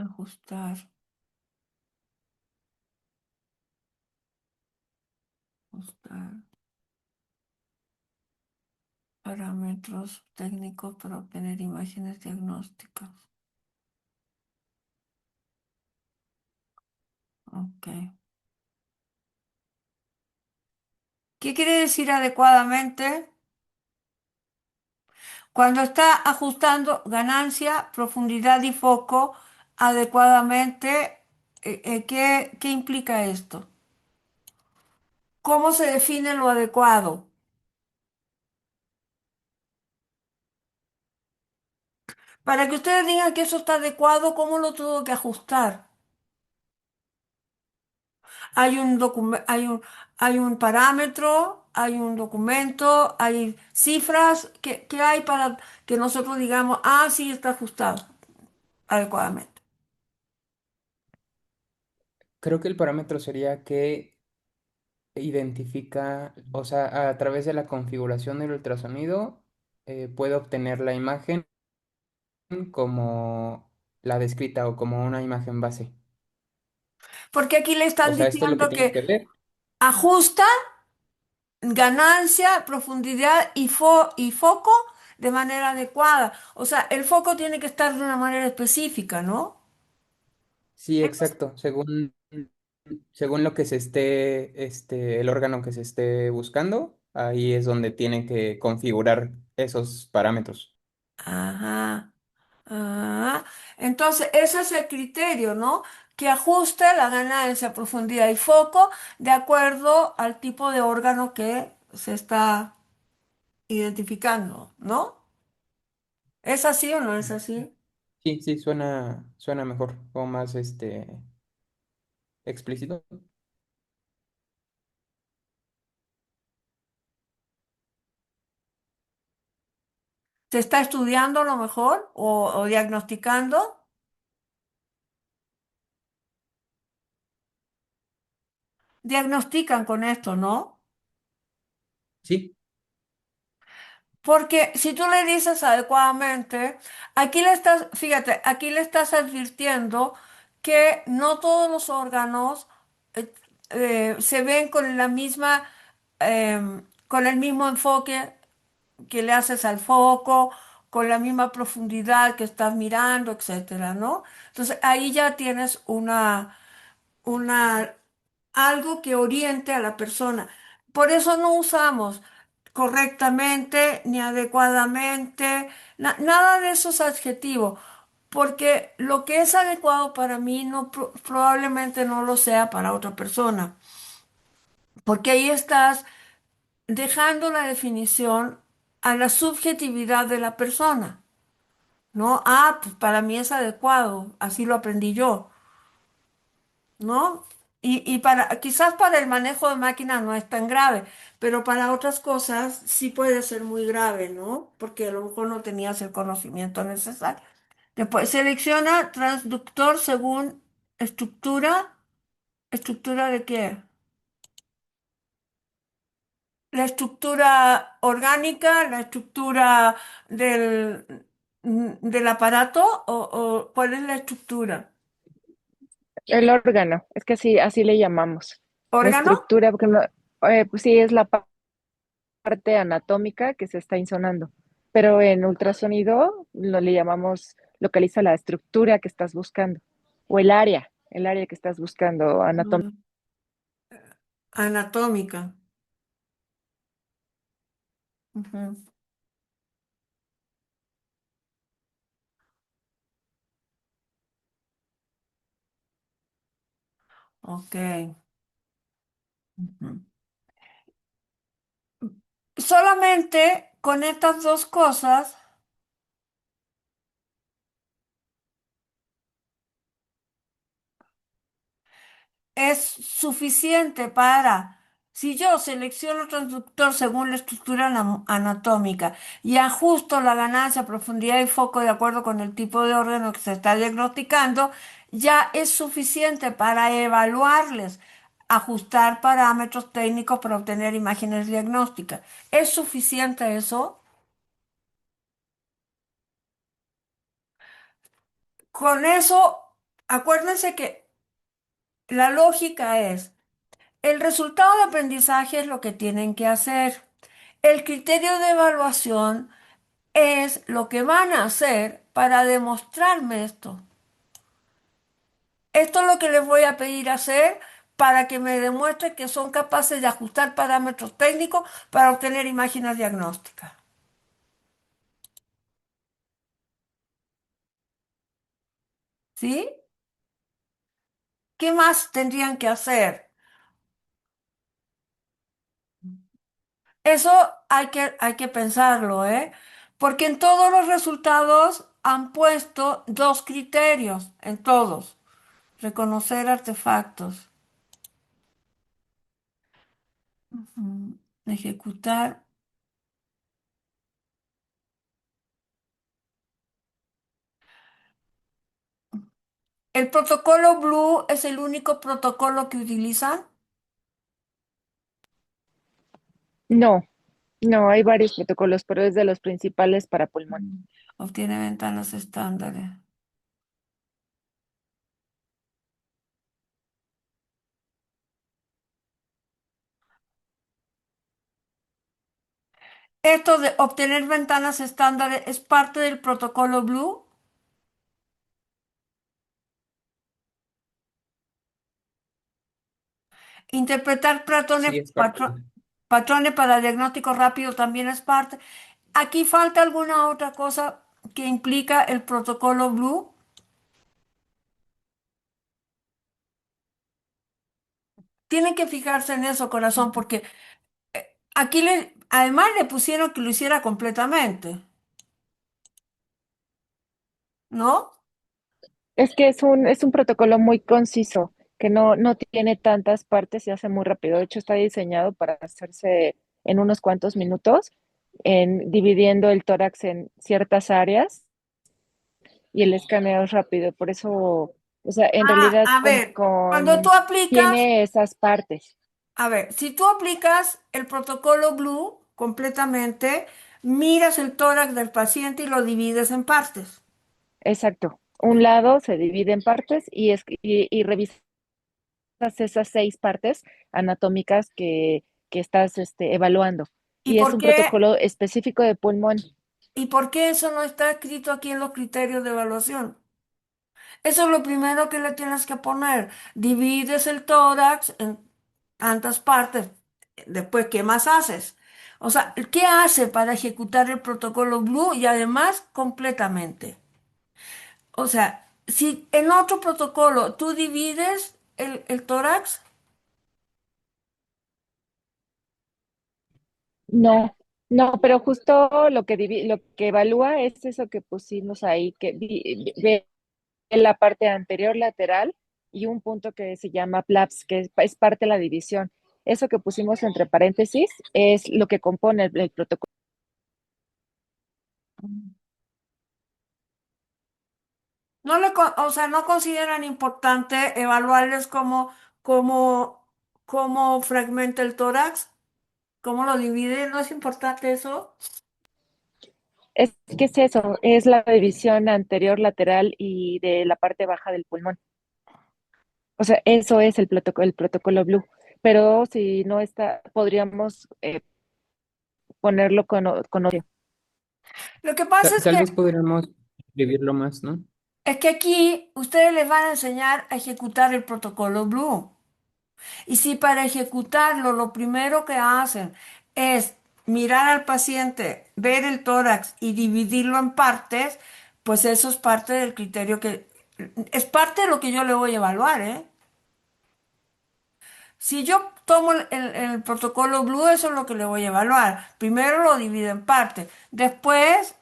Ajustar, ajustar parámetros técnicos para obtener imágenes diagnósticas. Ok. ¿Qué quiere decir adecuadamente? Cuando está ajustando ganancia, profundidad y foco adecuadamente, ¿qué implica esto? ¿Cómo se define lo adecuado? Para que ustedes digan que eso está adecuado, ¿cómo lo tuvo que ajustar? Hay un parámetro, hay un documento, hay cifras que hay para que nosotros digamos, ah, sí, está ajustado adecuadamente. Creo que el parámetro sería que identifica, o sea, a través de la configuración del ultrasonido, puede obtener la imagen como la descrita o como una imagen base. Porque aquí le O están sea, esto es lo que diciendo tiene que que ver. ajusta ganancia, profundidad y foco de manera adecuada. O sea, el foco tiene que estar de una manera específica, ¿no? Sí, exacto. Según lo que se esté, el órgano que se esté buscando, ahí es donde tiene que configurar esos parámetros. Ajá. Ah, entonces, ese es el criterio, ¿no? Que ajuste la ganancia, profundidad y foco de acuerdo al tipo de órgano que se está identificando, ¿no? ¿Es así o no es así? Sí, sí, suena mejor o más explícito. ¿Se está estudiando a lo mejor o diagnosticando? Diagnostican con esto, ¿no? Sí, Porque si tú le dices adecuadamente, aquí le estás, fíjate, aquí le estás advirtiendo que no todos los órganos eh, se ven con la misma, con el mismo enfoque que le haces al foco, con la misma profundidad que estás mirando, etcétera, ¿no? Entonces ahí ya tienes una, algo que oriente a la persona. Por eso no usamos correctamente ni adecuadamente, nada de esos adjetivos, porque lo que es adecuado para mí no, probablemente no lo sea para otra persona, porque ahí estás dejando la definición a la subjetividad de la persona, ¿no? Ah, pues para mí es adecuado, así lo aprendí yo. ¿No? Y quizás para el manejo de máquinas no es tan grave, pero para otras cosas sí puede ser muy grave, ¿no? Porque a lo mejor no tenías el conocimiento necesario. Después selecciona transductor según estructura. ¿Estructura de qué? la estructura orgánica, la estructura del, del aparato o cuál es la estructura? El órgano, es que así le llamamos. La ¿Órgano? estructura, porque no, pues sí, es la parte anatómica que se está insonando. Pero en ultrasonido lo le llamamos, localiza la estructura que estás buscando, o el área que estás buscando anatómica. Mm, anatómica. Ujú. Ok. Ujú. Solamente con estas dos cosas es suficiente para, si yo selecciono transductor según la estructura anatómica y ajusto la ganancia, profundidad y foco de acuerdo con el tipo de órgano que se está diagnosticando, ya es suficiente para evaluarles, ajustar parámetros técnicos para obtener imágenes diagnósticas. ¿Es suficiente eso? Con eso, acuérdense que la lógica es, el resultado de aprendizaje es lo que tienen que hacer. El criterio de evaluación es lo que van a hacer para demostrarme esto. Esto es lo que les voy a pedir hacer para que me demuestren que son capaces de ajustar parámetros técnicos para obtener imágenes diagnósticas. ¿Sí? ¿Qué más tendrían que hacer? Eso hay que pensarlo, ¿eh? Porque en todos los resultados han puesto dos criterios, en todos. Reconocer artefactos. Ujú. Ejecutar. ¿El protocolo Blue es el único protocolo que utilizan? No, no, hay varios protocolos, pero es de los principales para pulmón. Mm. Obtiene ventanas estándares. Esto de obtener ventanas estándares es parte del protocolo Blue. Interpretar Sí, es parte. patrones para diagnóstico rápido también es parte. Aquí falta alguna otra cosa que implica el protocolo Blue. Tienen que fijarse en eso, corazón, porque aquí además le pusieron que lo hiciera completamente, ¿no? Es que es un protocolo muy conciso, que no tiene tantas partes y hace muy rápido. De hecho, está diseñado para hacerse en unos cuantos minutos, dividiendo el tórax en ciertas áreas y el escaneo es rápido. Por eso, o sea, en Ah, realidad a ver, cuando tú aplicas, tiene esas partes. a ver, si tú aplicas el protocolo Blue completamente, miras el tórax del paciente y lo divides en partes. Exacto. Un lado se divide en partes y revisas esas 6 partes anatómicas que estás evaluando. ¿Y Y es por un qué? protocolo específico de pulmón. ¿Y por qué eso no está escrito aquí en los criterios de evaluación? Eso es lo primero que le tienes que poner. Divides el tórax en tantas partes. Después, ¿qué más haces? O sea, ¿qué hace para ejecutar el protocolo Blue y además completamente? O sea, si en otro protocolo tú divides el tórax, No, no, pero justo lo que evalúa es eso que pusimos ahí, que ve la parte anterior lateral y un punto que se llama PLAPS, que es parte de la división. Eso que pusimos entre paréntesis es lo que compone el protocolo. no o sea, no consideran importante evaluarles cómo fragmenta el tórax. ¿Cómo lo divide? ¿No es importante eso? Es que es eso, es la división anterior, lateral y de la parte baja del pulmón. O sea, eso es el protocolo Blue. Pero si no está, podríamos ponerlo con otro. Lo que pasa Tal vez podríamos escribirlo más, ¿no? es que aquí ustedes les van a enseñar a ejecutar el protocolo Blue. Y si para ejecutarlo lo primero que hacen es mirar al paciente, ver el tórax y dividirlo en partes, pues eso es parte del criterio es parte de lo que yo le voy a evaluar, ¿eh? Si yo tomo el protocolo Blue, eso es lo que le voy a evaluar. Primero lo divido en partes. Después,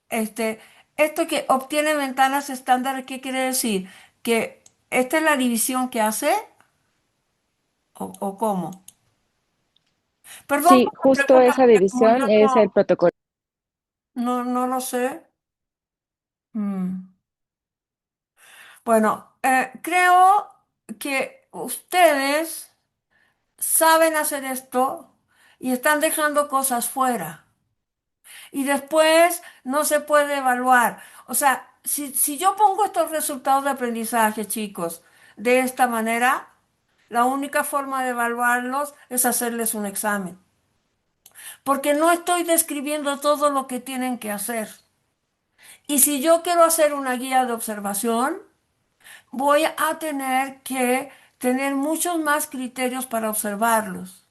este, esto que obtiene ventanas estándares, ¿qué quiere decir? Que esta es la división que hace o cómo. Perdón Sí, por la justo pregunta, esa porque como yo división es el protocolo. no lo sé. Mm. Bueno, creo que ustedes saben hacer esto y están dejando cosas fuera. Y después no se puede evaluar. O sea, si yo pongo estos resultados de aprendizaje, chicos, de esta manera, la única forma de evaluarlos es hacerles un examen. Porque no estoy describiendo todo lo que tienen que hacer. Y si yo quiero hacer una guía de observación, voy a tener que tener muchos más criterios para observarlos.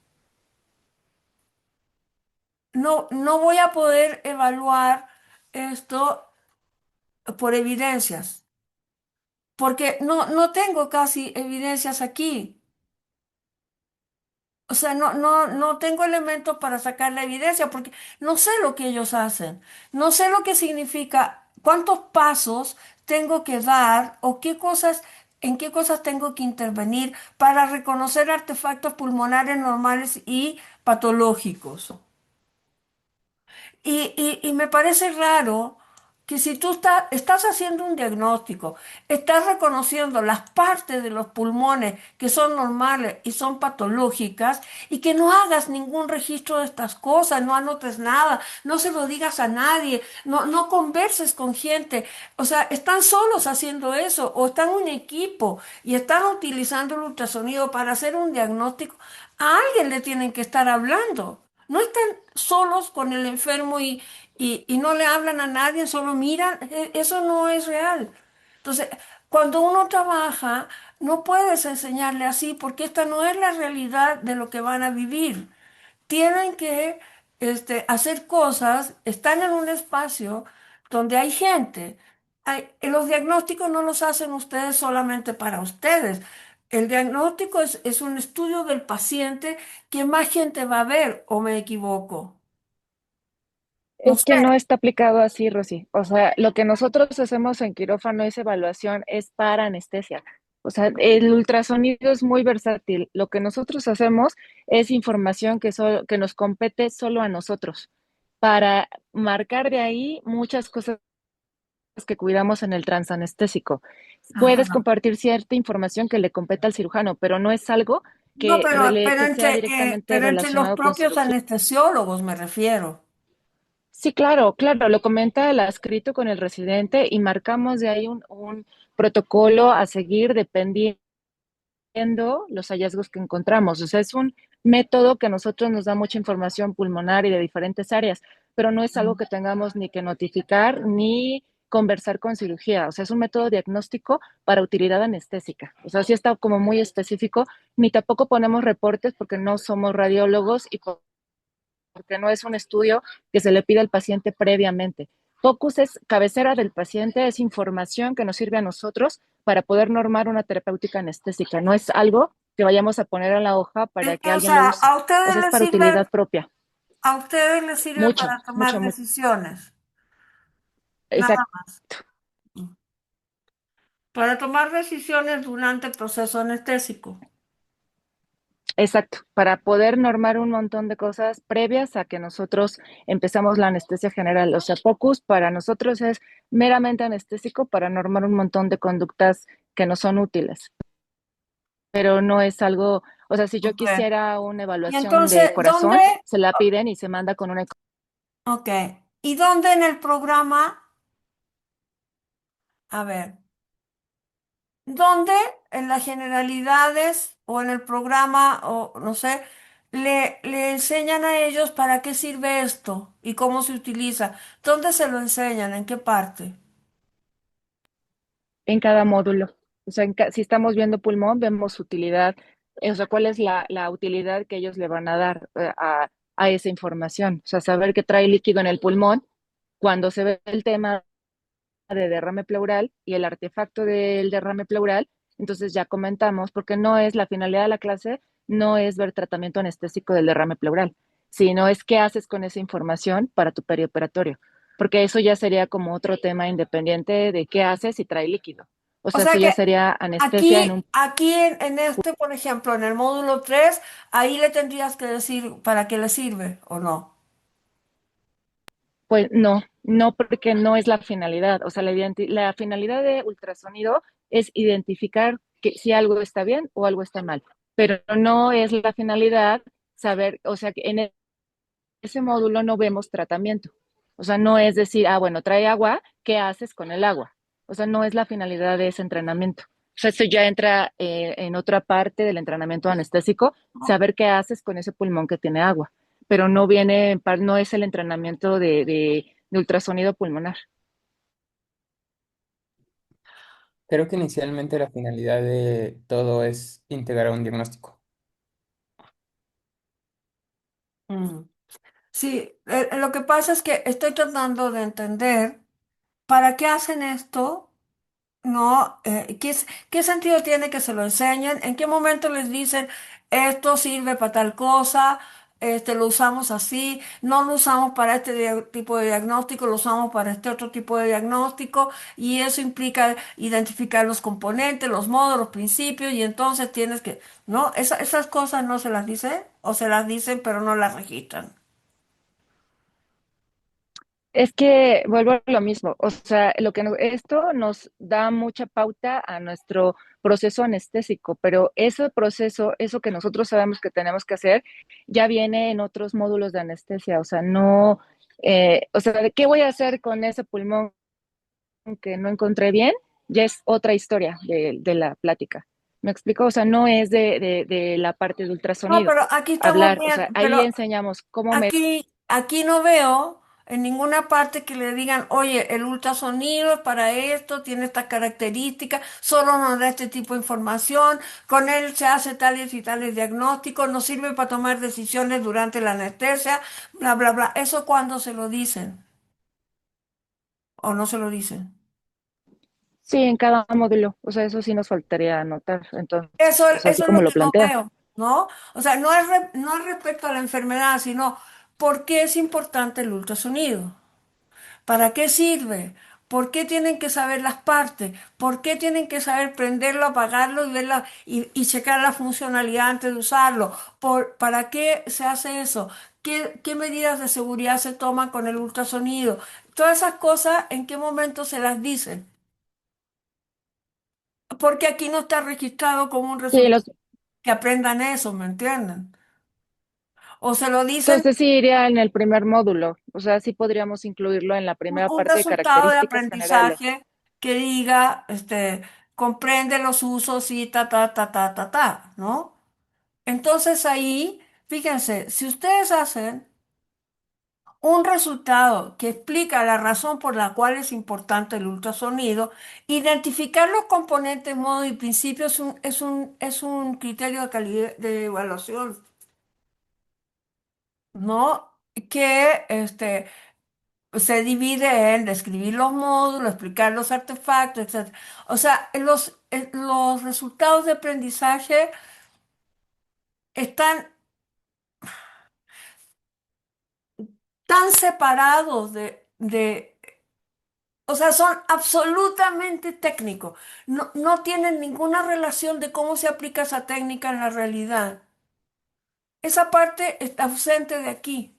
No voy a poder evaluar esto por evidencias, porque no tengo casi evidencias aquí. O sea, no tengo elementos para sacar la evidencia porque no sé lo que ellos hacen. No sé lo que significa, cuántos pasos tengo que dar o en qué cosas tengo que intervenir para reconocer artefactos pulmonares normales y patológicos. Y me parece raro que si tú estás haciendo un diagnóstico, estás reconociendo las partes de los pulmones que son normales y son patológicas, y que no hagas ningún registro de estas cosas, no anotes nada, no se lo digas a nadie, no converses con gente. O sea, están solos haciendo eso, o están en un equipo y están utilizando el ultrasonido para hacer un diagnóstico. A alguien le tienen que estar hablando. No están solos con el enfermo y no le hablan a nadie, solo miran. Eso no es real. Entonces, cuando uno trabaja, no puedes enseñarle así porque esta no es la realidad de lo que van a vivir. Tienen que hacer cosas, están en un espacio donde hay gente. Los diagnósticos no los hacen ustedes solamente para ustedes. El diagnóstico es un estudio del paciente que más gente va a ver, ¿o me equivoco? No Es que sé. no está aplicado así, Rosy. O sea, lo que nosotros hacemos en quirófano es evaluación, es para anestesia. O sea, el ultrasonido es muy versátil. Lo que nosotros hacemos es información que nos compete solo a nosotros, para marcar de ahí muchas cosas que cuidamos en el transanestésico. Puedes Ajá. compartir cierta información que le compete al cirujano, pero no es algo No, que sea directamente pero entre los relacionado con propios cirugía. anestesiólogos me refiero. Sí, claro, claro, lo comenta el adscrito con el residente y marcamos de ahí un protocolo a seguir dependiendo los hallazgos que encontramos. O sea, es un método que a nosotros nos da mucha información pulmonar y de diferentes áreas, pero no es algo que tengamos ni que notificar ni conversar con cirugía. O sea, es un método diagnóstico para utilidad anestésica. O sea, sí está como muy específico, ni tampoco ponemos reportes porque no somos radiólogos y porque no es un estudio que se le pide al paciente previamente. Focus es cabecera del paciente, es información que nos sirve a nosotros para poder normar una terapéutica anestésica. No es algo que vayamos a poner en la hoja para que O alguien lo sea, use. O sea, es para utilidad propia. a ustedes les sirve Mucho, para tomar mucho, mucho. decisiones. Nada Exacto, más. Para tomar decisiones durante el proceso anestésico. exacto. Para poder normar un montón de cosas previas a que nosotros empezamos la anestesia general. O sea, Focus para nosotros es meramente anestésico para normar un montón de conductas que no son útiles. pero no es algo, o sea, si yo Ok. quisiera una Y evaluación de entonces, ¿dónde? corazón, se la piden y se manda con una. Ok. ¿Y dónde en el programa? A ver, ¿dónde en las generalidades o en el programa o no sé, le enseñan a ellos para qué sirve esto y cómo se utiliza? ¿Dónde se lo enseñan? ¿En qué parte? En cada módulo. O sea, si estamos viendo pulmón, vemos utilidad, o sea, cuál es la utilidad que ellos le van a dar a esa información. O sea, saber que trae líquido en el pulmón, cuando se ve el tema de derrame pleural y el artefacto del derrame pleural, entonces ya comentamos, porque no es la finalidad de la clase, no es ver tratamiento anestésico del derrame pleural, sino es qué haces con esa información para tu perioperatorio, porque eso ya sería como otro tema independiente de qué haces si trae líquido. O O sea, sea eso que ya sería anestesia en aquí, un, aquí en este, por ejemplo, en el módulo 3 ahí le tendrías que decir para qué le sirve o no. pues no, no porque no es la finalidad. O sea, la finalidad de ultrasonido es identificar que si algo está bien o algo está mal, pero no es la finalidad saber, o sea, que en ese módulo no vemos tratamiento. O sea, no es decir, ah, bueno, trae agua, ¿qué haces con el agua? O sea, no es la finalidad de ese entrenamiento. O sea, eso ya entra en otra parte del entrenamiento anestésico, ¿No? saber qué haces con ese pulmón que tiene agua, pero no es el entrenamiento de ultrasonido pulmonar. Creo que inicialmente la finalidad de todo es integrar un diagnóstico. Mm. Sí, lo que pasa es que estoy tratando de entender para qué hacen esto. No, ¿qué sentido tiene que se lo enseñen? ¿En qué momento les dicen esto sirve para tal cosa? Lo usamos así, no lo usamos para este tipo de diagnóstico, lo usamos para este otro tipo de diagnóstico y eso implica identificar los componentes, los modos, los principios y entonces tienes que, ¿no? Esas cosas no se las dicen o se las dicen pero no las registran. Es que vuelvo a lo mismo, o sea, esto nos da mucha pauta a nuestro proceso anestésico, pero ese proceso, eso que nosotros sabemos que tenemos que hacer, ya viene en otros módulos de anestesia, o sea, no, o sea, ¿qué voy a hacer con ese pulmón que no encontré bien? Ya es otra historia de la plática. ¿Me explico? O sea, no es de la parte de No, ultrasonido. pero aquí estamos Hablar, o sea, bien, ahí pero enseñamos cómo medir. aquí no veo en ninguna parte que le digan, oye, el ultrasonido es para esto, tiene estas características, solo nos da este tipo de información, con él se hace tales y tales diagnósticos, nos sirve para tomar decisiones durante la anestesia, bla, bla, bla. ¿Eso cuándo se lo dicen? ¿O no se lo dicen? Sí, en cada módulo. O sea, eso sí nos faltaría anotar. Entonces, o sea, así Eso es como lo lo que no plantea. veo, ¿no? O sea, no es respecto a la enfermedad, sino por qué es importante el ultrasonido. ¿Para qué sirve? ¿Por qué tienen que saber las partes? ¿Por qué tienen que saber prenderlo, apagarlo y verla y checar la funcionalidad antes de usarlo? ¿Para qué se hace eso? ¿Qué medidas de seguridad se toman con el ultrasonido? Todas esas cosas, ¿en qué momento se las dicen? Porque aquí no está registrado como un Sí, resultado que aprendan eso, ¿me entienden? O se lo dicen entonces sí iría en el primer módulo. O sea, sí podríamos incluirlo en la primera un parte de resultado de características generales. aprendizaje que diga, comprende los usos y ¿no? Entonces ahí, fíjense, si ustedes hacen un resultado que explica la razón por la cual es importante el ultrasonido, identificar los componentes, modos y principios es un criterio de calidad de evaluación, ¿no? Que se divide en describir los módulos, explicar los artefactos, etc. O sea, los resultados de aprendizaje están tan separados o sea, son absolutamente técnicos. No tienen ninguna relación de cómo se aplica esa técnica en la realidad. Esa parte está ausente de aquí.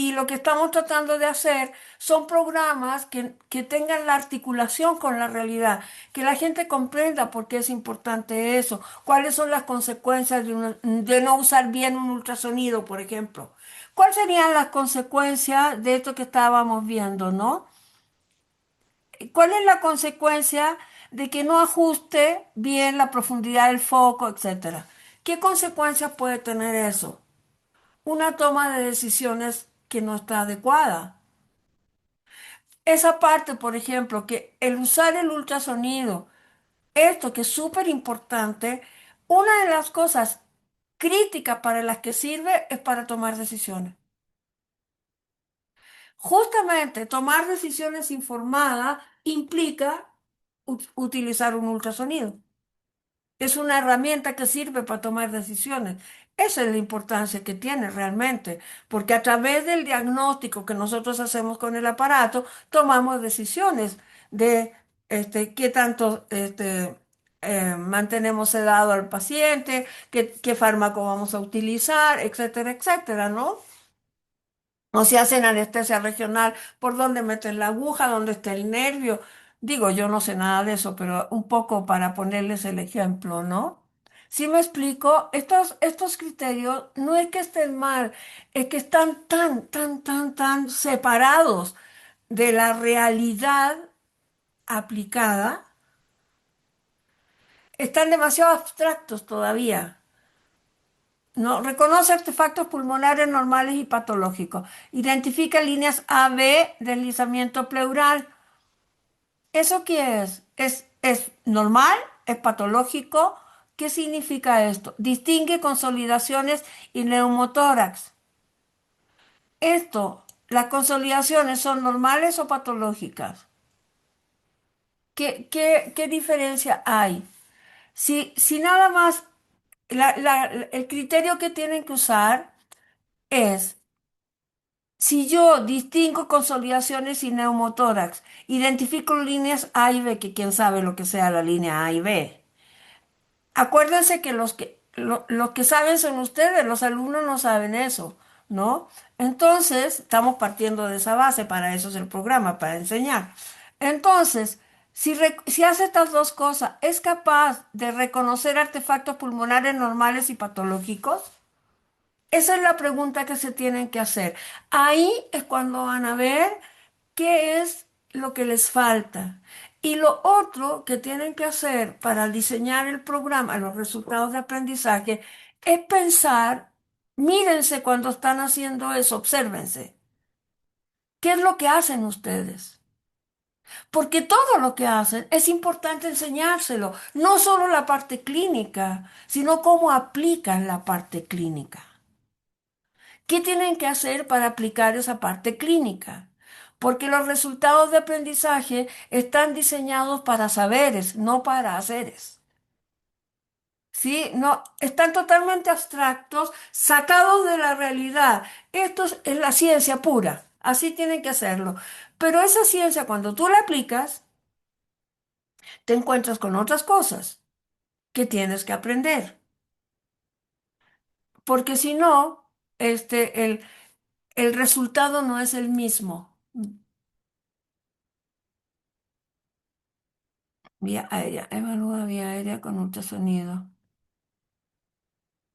Y lo que estamos tratando de hacer son programas que tengan la articulación con la realidad, que la gente comprenda por qué es importante eso, cuáles son las consecuencias de no usar bien un ultrasonido, por ejemplo. ¿Cuáles serían las consecuencias de esto que estábamos viendo, no? ¿Cuál es la consecuencia de que no ajuste bien la profundidad del foco, etcétera? ¿Qué consecuencias puede tener eso? Una toma de decisiones que no está adecuada. Esa parte, por ejemplo, que el usar el ultrasonido, esto que es súper importante, una de las cosas críticas para las que sirve es para tomar decisiones. Justamente tomar decisiones informadas implica utilizar un ultrasonido. Es una herramienta que sirve para tomar decisiones. Esa es la importancia que tiene realmente, porque a través del diagnóstico que nosotros hacemos con el aparato, tomamos decisiones de qué tanto mantenemos sedado al paciente, qué fármaco vamos a utilizar, etcétera, etcétera, ¿no? O si hacen anestesia regional, por dónde meten la aguja, dónde está el nervio. Digo, yo no sé nada de eso, pero un poco para ponerles el ejemplo, ¿no? Si me explico, estos criterios no es que estén mal, es que están tan separados de la realidad aplicada, están demasiado abstractos todavía. No, reconoce artefactos pulmonares normales y patológicos. Identifica líneas AB, deslizamiento pleural. ¿Eso qué es? ¿Es normal? ¿Es patológico? ¿Qué significa esto? Distingue consolidaciones y neumotórax. Esto, ¿las consolidaciones son normales o patológicas? ¿Qué diferencia hay? Si nada más el criterio que tienen que usar es si yo distingo consolidaciones y neumotórax, identifico líneas A y B, que quién sabe lo que sea la línea A y B. Acuérdense que los que saben son ustedes, los alumnos no saben eso, ¿no? Entonces, estamos partiendo de esa base, para eso es el programa, para enseñar. Entonces, si hace estas dos cosas, ¿es capaz de reconocer artefactos pulmonares normales y patológicos? Esa es la pregunta que se tienen que hacer. Ahí es cuando van a ver qué es lo que les falta. Y lo otro que tienen que hacer para diseñar el programa, los resultados de aprendizaje, es pensar, mírense cuando están haciendo eso, obsérvense. ¿Qué es lo que hacen ustedes? Porque todo lo que hacen es importante enseñárselo, no solo la parte clínica, sino cómo aplican la parte clínica. ¿Qué tienen que hacer para aplicar esa parte clínica? Porque los resultados de aprendizaje están diseñados para saberes, no para haceres. ¿Sí? No, están totalmente abstractos, sacados de la realidad. Esto es la ciencia pura. Así tienen que hacerlo. Pero esa ciencia, cuando tú la aplicas, te encuentras con otras cosas que tienes que aprender. Porque si no, el resultado no es el mismo. Vía aérea. Evalúa vía aérea con ultrasonido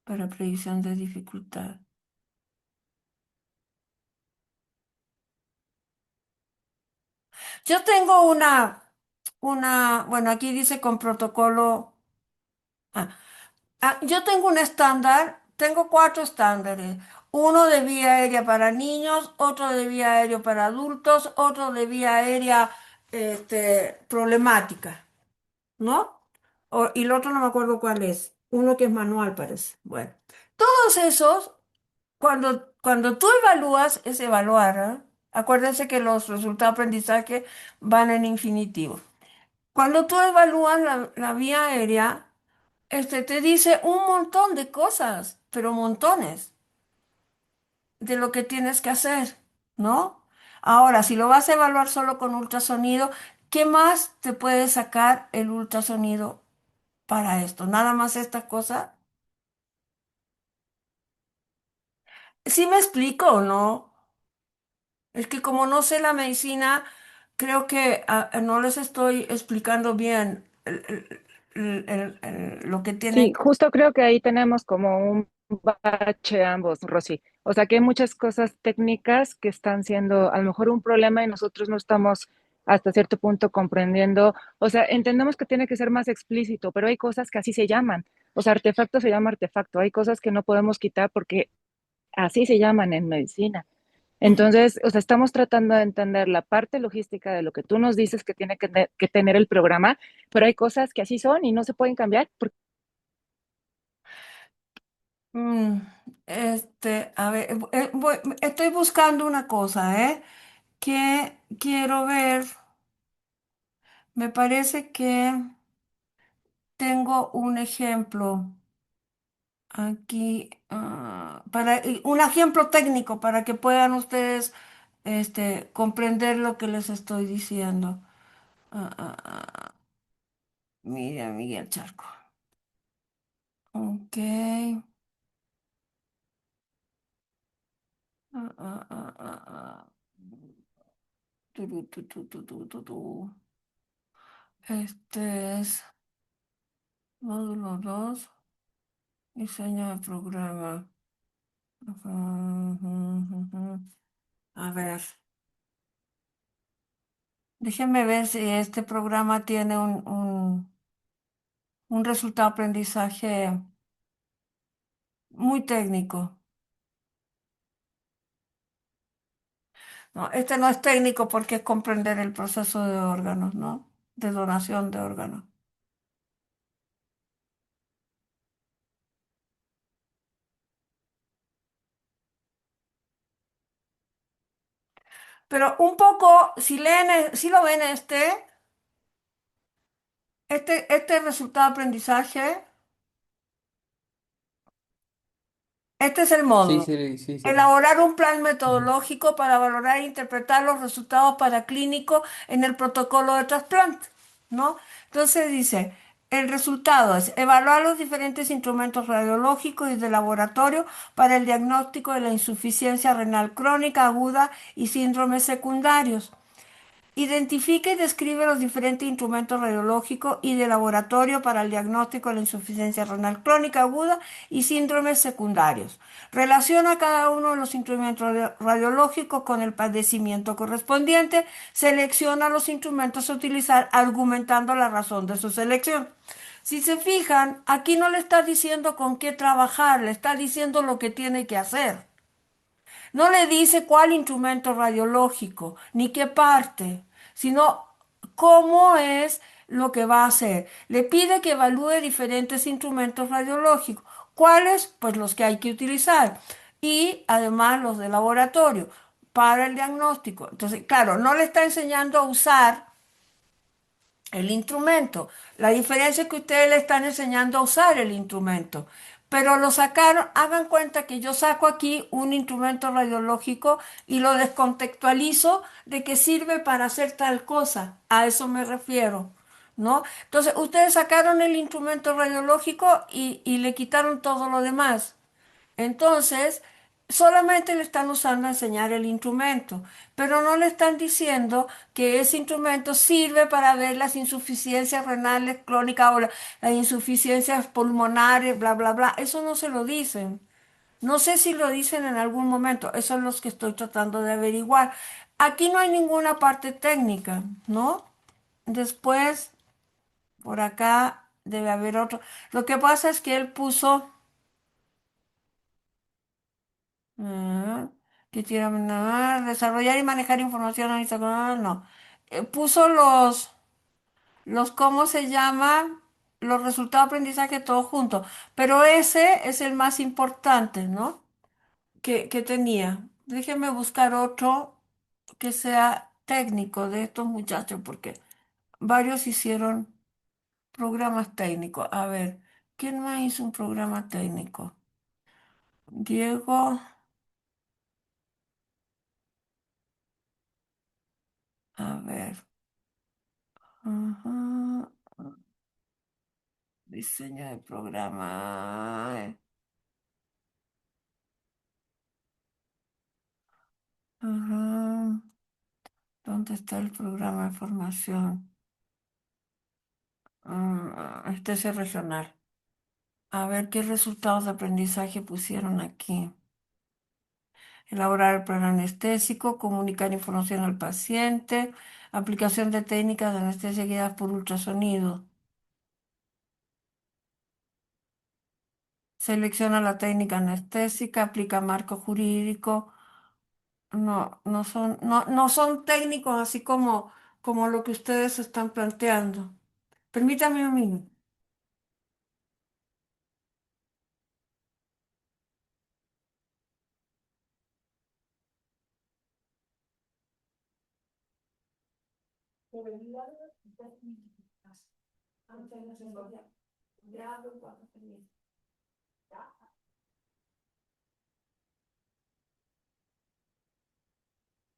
para predicción de dificultad. Yo tengo bueno, aquí dice con protocolo. ah, yo tengo un estándar, tengo cuatro estándares. Uno de vía aérea para niños, otro de vía aérea para adultos, otro de vía aérea problemática, ¿no? Y el otro no me acuerdo cuál es. Uno que es manual, parece. Bueno, todos esos. Cuando tú evalúas, es evaluar, ¿eh? Acuérdense que los resultados de aprendizaje van en infinitivo. Cuando tú evalúas la vía aérea, te dice un montón de cosas, pero montones de lo que tienes que hacer, ¿no? Ahora, si lo vas a evaluar solo con ultrasonido, ¿qué más te puede sacar el ultrasonido para esto? Nada más esta cosa. ¿Sí me explico o no? Es que como no sé la medicina, creo que no les estoy explicando bien lo que Sí, tienen. justo creo que ahí tenemos como un bache ambos, Rosy. O sea que hay muchas cosas técnicas que están siendo a lo mejor un problema y nosotros no estamos hasta cierto punto comprendiendo. O sea, entendemos que tiene que ser más explícito, pero hay cosas que así se llaman. O sea, artefacto se llama artefacto. Hay cosas que no podemos quitar porque así se llaman en medicina. Entonces, o sea, estamos tratando de entender la parte logística de lo que tú nos dices que tiene que tener el programa, pero hay cosas que así son y no se pueden cambiar. Mm, a ver, estoy buscando una cosa, ¿eh? Que quiero ver. Me parece que tengo un ejemplo aquí, y un ejemplo técnico para que puedan ustedes, comprender lo que les estoy diciendo. Mira, Miguel Charco. Ok. Turu, tu, tu, tu, tu, tu, tu. Este es módulo 2, diseño de programa. Ujú, ujú, ujú. A ver, déjenme ver si este programa tiene un resultado de aprendizaje muy técnico. No, este no es técnico porque es comprender el proceso de órganos, ¿no? De donación de órganos. Pero un poco, si leen, si lo ven este resultado de aprendizaje, este es el Sí, módulo. sí, sí, sí. Elaborar un plan Ujú. metodológico para valorar e interpretar los resultados paraclínicos en el protocolo de trasplante, ¿no? Entonces dice, el resultado es evaluar los diferentes instrumentos radiológicos y de laboratorio para el diagnóstico de la insuficiencia renal crónica aguda y síndromes secundarios. Identifica y describe los diferentes instrumentos radiológicos y de laboratorio para el diagnóstico de la insuficiencia renal crónica aguda y síndromes secundarios. Relaciona cada uno de los instrumentos radiológicos con el padecimiento correspondiente. Selecciona los instrumentos a utilizar argumentando la razón de su selección. Si se fijan, aquí no le está diciendo con qué trabajar, le está diciendo lo que tiene que hacer. No le dice cuál instrumento radiológico, ni qué parte, sino cómo es lo que va a hacer. Le pide que evalúe diferentes instrumentos radiológicos. ¿Cuáles? Pues los que hay que utilizar. Y además los de laboratorio para el diagnóstico. Entonces, claro, no le está enseñando a usar el instrumento. La diferencia es que ustedes le están enseñando a usar el instrumento. Pero lo sacaron, hagan cuenta que yo saco aquí un instrumento radiológico y lo descontextualizo de que sirve para hacer tal cosa. A eso me refiero, ¿no? Entonces, ustedes sacaron el instrumento radiológico y le quitaron todo lo demás. Entonces, solamente le están usando a enseñar el instrumento, pero no le están diciendo que ese instrumento sirve para ver las insuficiencias renales crónicas o las insuficiencias pulmonares, bla, bla, bla. Eso no se lo dicen. No sé si lo dicen en algún momento. Eso es lo que estoy tratando de averiguar. Aquí no hay ninguna parte técnica, ¿no? Después, por acá debe haber otro. Lo que pasa es que él puso... Ah, que tiene desarrollar y manejar información no. Puso ¿cómo se llaman? Los resultados de aprendizaje todos juntos. Pero ese es el más importante, ¿no? Que tenía. Déjenme buscar otro que sea técnico de estos muchachos, porque varios hicieron programas técnicos. A ver, ¿quién más hizo un programa técnico? Diego, a ver. Ajá. Diseño de programa. Ajá. ¿Dónde está el programa de formación? Anestesia regional. A ver qué resultados de aprendizaje pusieron aquí. Elaborar el plan anestésico, comunicar información al paciente, aplicación de técnicas de anestesia guiadas por ultrasonido. Selecciona la técnica anestésica, aplica marco jurídico. No, no son técnicos así como lo que ustedes están planteando. Permítame un minuto.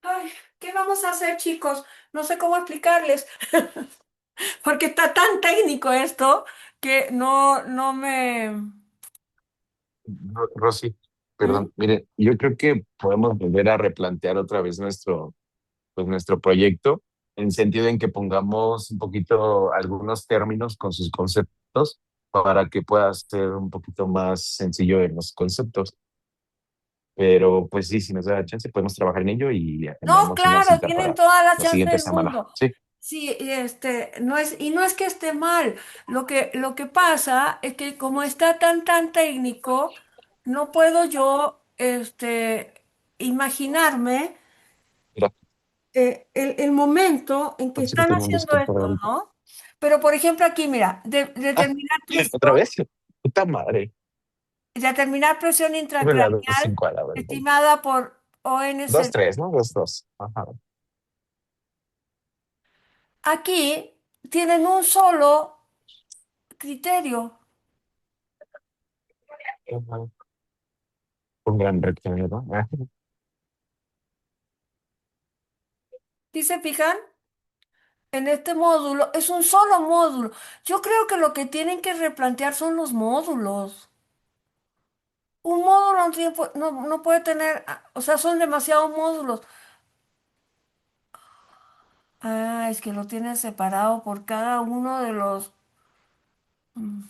Ay, ¿qué vamos a hacer, chicos? No sé cómo explicarles, porque está tan técnico esto que no me... Rosy, ¿Mm? perdón, mire, yo creo que podemos volver a replantear otra vez pues nuestro proyecto, en sentido en que pongamos un poquito algunos términos con sus conceptos para que pueda ser un poquito más sencillo en los conceptos. Pero pues sí, si nos da chance, podemos trabajar en ello y No, agendamos una claro, cita tienen para toda la la chance siguiente del semana. mundo. Sí, Sí, y no es que esté mal. Lo que pasa es que como está tan técnico, no puedo yo, imaginarme mira, el momento en que parece que están tengo un haciendo descuento esto, ahorita. ¿no? Pero, por ejemplo, aquí, mira, Ah, determinar ¿otra presión, vez? Puta madre. determinar presión Tuve la intracraneal 2.5 a la verdad. estimada por ONC. 2.3, ¿no? 2.2. Ajá. Aquí tienen un solo criterio. Ajá. Un gran rectangular, ¿no? Ajá. ¿Sí se fijan? En este módulo es un solo módulo. Yo creo que lo que tienen que replantear son los módulos. Un módulo no puede tener, o sea, son demasiados módulos. Ah, es que lo tienen separado por cada uno de los... Mm.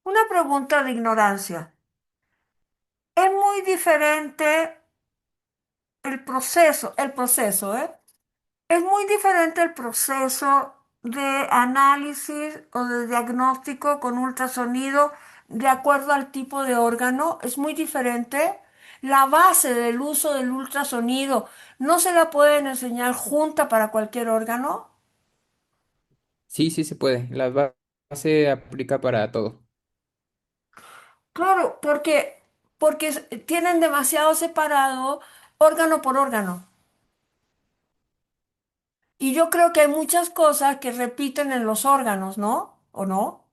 Una pregunta de ignorancia. Es muy diferente el proceso, ¿eh? Es muy diferente el proceso de análisis o de diagnóstico con ultrasonido de acuerdo al tipo de órgano. Es muy diferente. La base del uso del ultrasonido no se la pueden enseñar junta para cualquier órgano. Sí, sí se puede. La base aplica para todo. Claro, porque tienen demasiado separado órgano por órgano. Y yo creo que hay muchas cosas que repiten en los órganos, ¿no? ¿O no?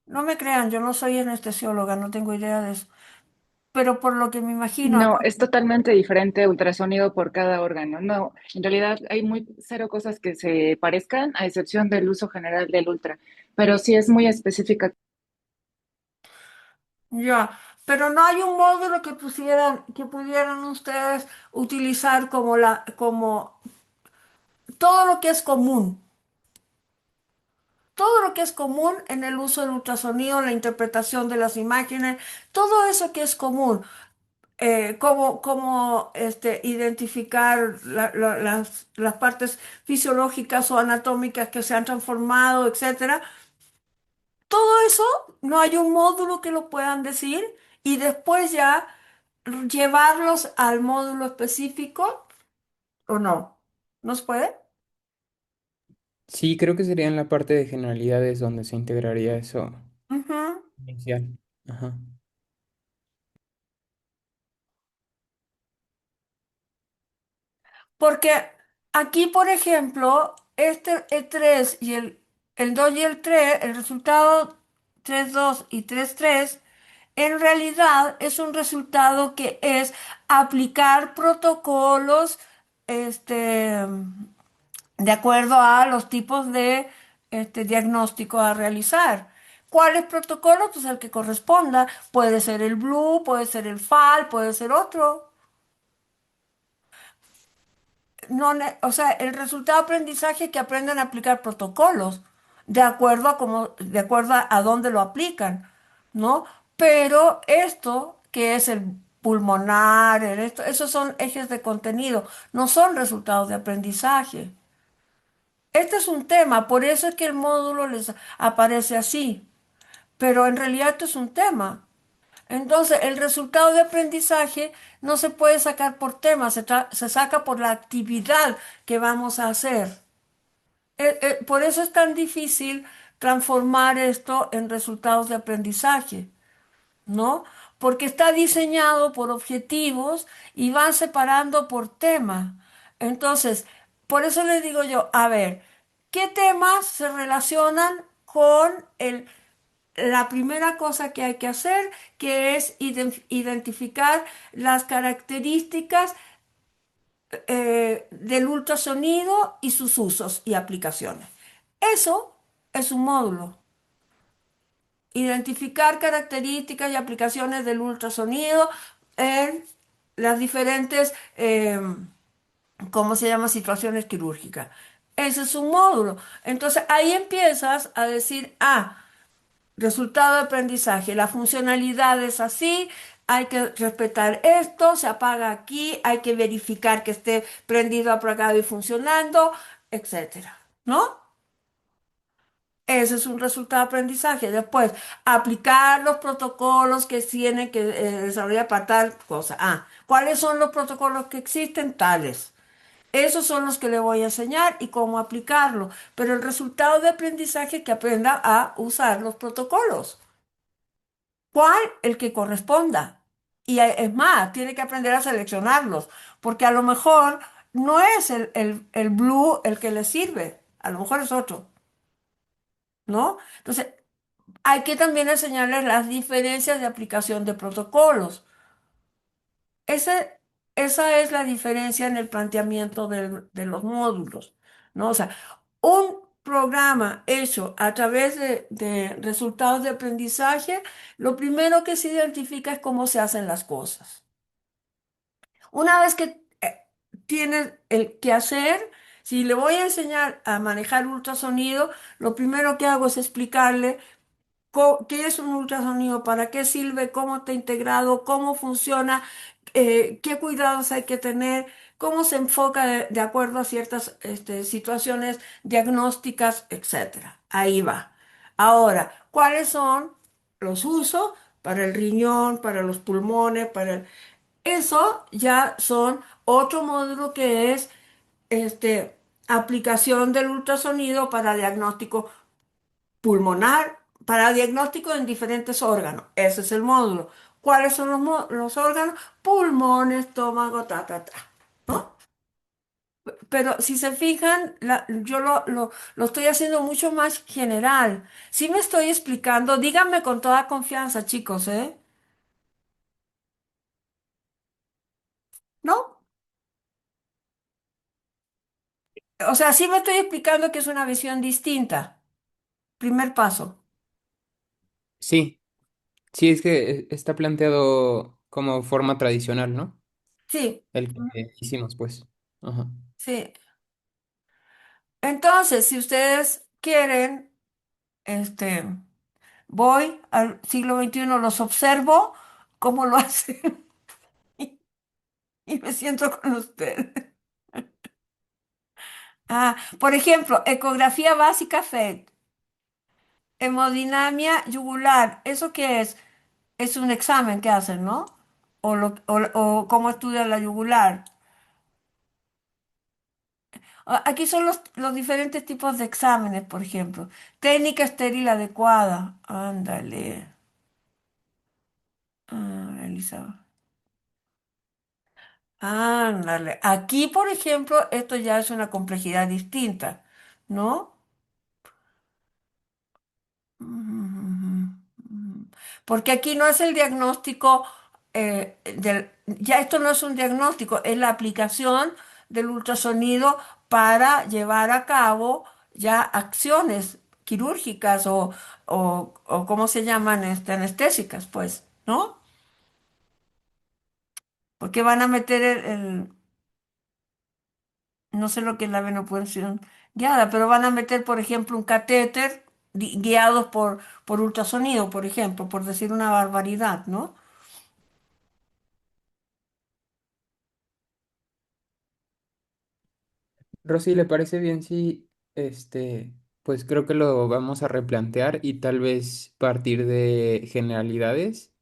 No me crean, yo no soy anestesióloga, no tengo idea de eso. Pero por lo que me imagino, No, es totalmente diferente ultrasonido por cada órgano. No, en realidad hay muy cero cosas que se parezcan, a excepción del uso general del ultra, pero sí es muy específica. ya, pero no hay un módulo que pudieran ustedes utilizar como todo lo que es común. Todo lo que es común en el uso del ultrasonido, la interpretación de las imágenes, todo eso que es común. Identificar las partes fisiológicas o anatómicas que se han transformado, etcétera. Todo eso no hay un módulo que lo puedan decir y después ya llevarlos al módulo específico o no. ¿No se puede? Sí, creo que sería en la parte de generalidades donde se integraría eso Ujú. inicial. Ajá. Porque aquí, por ejemplo, este E3 y el 2 y el 3, el resultado 3.2 y 3.3, en realidad es un resultado que es aplicar protocolos, este, de acuerdo a los tipos de diagnóstico a realizar. ¿Cuáles protocolos? Pues el que corresponda. Puede ser el Blue, puede ser el FAL, puede ser otro. no, o sea, el resultado de aprendizaje es que aprenden a aplicar protocolos de acuerdo a de acuerdo a dónde lo aplican, ¿no? Pero esto, que es el pulmonar, esos son ejes de contenido, no son resultados de aprendizaje. Este es un tema, por eso es que el módulo les aparece así, pero en realidad esto es un tema. Entonces, el resultado de aprendizaje no se puede sacar por tema, se saca por la actividad que vamos a hacer. Por eso es tan difícil transformar esto en resultados de aprendizaje, ¿no? Porque está diseñado por objetivos y van separando por tema. Entonces, por eso les digo yo, a ver, ¿qué temas se relacionan con la primera cosa que hay que hacer, que es identificar las características del ultrasonido y sus usos y aplicaciones? Eso es un módulo. Identificar características y aplicaciones del ultrasonido en las diferentes, ¿cómo se llama? Situaciones quirúrgicas. Ese es un módulo. Entonces ahí empiezas a decir, resultado de aprendizaje, la funcionalidad es así, hay que respetar esto, se apaga aquí, hay que verificar que esté prendido, apagado y funcionando, etcétera, ¿no? Ese es un resultado de aprendizaje. Después, aplicar los protocolos que tienen que desarrollar para tal cosa. ¿Cuáles son los protocolos que existen? Tales. Esos son los que le voy a enseñar y cómo aplicarlo. Pero el resultado de aprendizaje es que aprenda a usar los protocolos. ¿Cuál? El que corresponda. Y es más, tiene que aprender a seleccionarlos, porque a lo mejor no es el blue el que le sirve, a lo mejor es otro, ¿no? Entonces, hay que también enseñarles las diferencias de aplicación de protocolos. Ese- esa es la diferencia en el planteamiento de los módulos, ¿no? O sea, un programa hecho a través de resultados de aprendizaje, lo primero que se identifica es cómo se hacen las cosas. Una vez que tienes el que hacer, si le voy a enseñar a manejar ultrasonido, lo primero que hago es explicarle qué es un ultrasonido, para qué sirve, cómo está integrado, cómo funciona, qué cuidados hay que tener, cómo se enfoca de acuerdo a ciertas situaciones diagnósticas, etcétera. Ahí va. Ahora, ¿cuáles son los usos para el riñón, para los pulmones, Eso ya son otro módulo que es aplicación del ultrasonido para diagnóstico pulmonar, para diagnóstico en diferentes órganos. Ese es el módulo. ¿Cuáles son los órganos? Pulmón, estómago, ta. ¿No? Pero si se fijan, yo lo estoy haciendo mucho más general. Si me estoy explicando, díganme con toda confianza, chicos, ¿eh? ¿No? O sea, sí me estoy explicando que es una visión distinta. Primer paso. Sí, sí, es que está planteado como forma tradicional, ¿no? Sí, El que hicimos, pues. Ajá. sí. Entonces, si ustedes quieren, este, voy al siglo XXI, los observo cómo lo hacen y me siento con ustedes. Por ejemplo, ecografía básica FED, hemodinamia yugular. ¿Eso qué es? Es un examen que hacen, ¿no? O cómo estudian la yugular. Aquí son los diferentes tipos de exámenes, por ejemplo. Técnica estéril adecuada. Ándale. Elizabeth. Ándale. Aquí, por ejemplo, esto ya es una complejidad distinta, ¿no? Ujú. Porque aquí no es el diagnóstico ya esto no es un diagnóstico, es la aplicación del ultrasonido para llevar a cabo ya acciones quirúrgicas o ¿cómo se llaman? Anestésicas, pues, ¿no? Porque van a meter No sé lo que es la venopunción guiada, pero van a meter, por ejemplo, un catéter guiados por ultrasonido, por ejemplo, por decir una barbaridad, ¿no? Rosy, ¿le parece bien si, pues creo que lo vamos a replantear y tal vez partir de generalidades?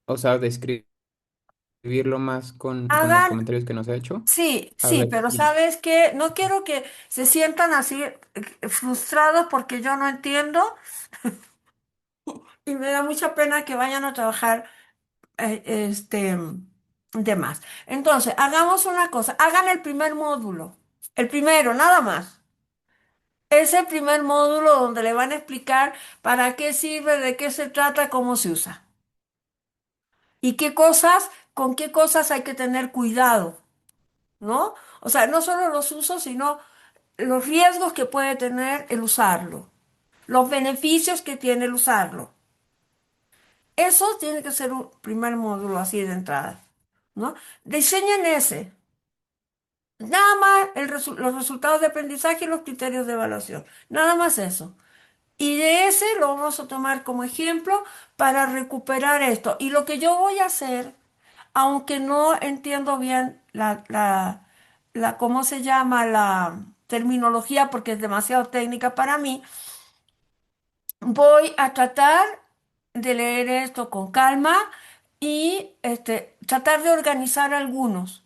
O sea, describirlo más con los Hagan, comentarios que nos ha hecho. sí, A sí, ver pero si... ¿sabes qué? No quiero que se sientan así frustrados porque yo no entiendo y me da mucha pena que vayan a trabajar de más. Entonces, hagamos una cosa, hagan el primer módulo, el primero, nada más. Es el primer módulo donde le van a explicar para qué sirve, de qué se trata, cómo se usa. Y qué cosas, con qué cosas hay que tener cuidado, ¿no? O sea, no solo los usos, sino los riesgos que puede tener el usarlo, los beneficios que tiene el usarlo. Eso tiene que ser un primer módulo así de entrada, ¿no? Diseñen ese. Nada más los resultados de aprendizaje y los criterios de evaluación. Nada más eso. Y de ese lo vamos a tomar como ejemplo para recuperar esto. Y lo que yo voy a hacer, aunque no entiendo bien ¿cómo se llama? La terminología, porque es demasiado técnica para mí, voy a tratar de leer esto con calma y tratar de organizar algunos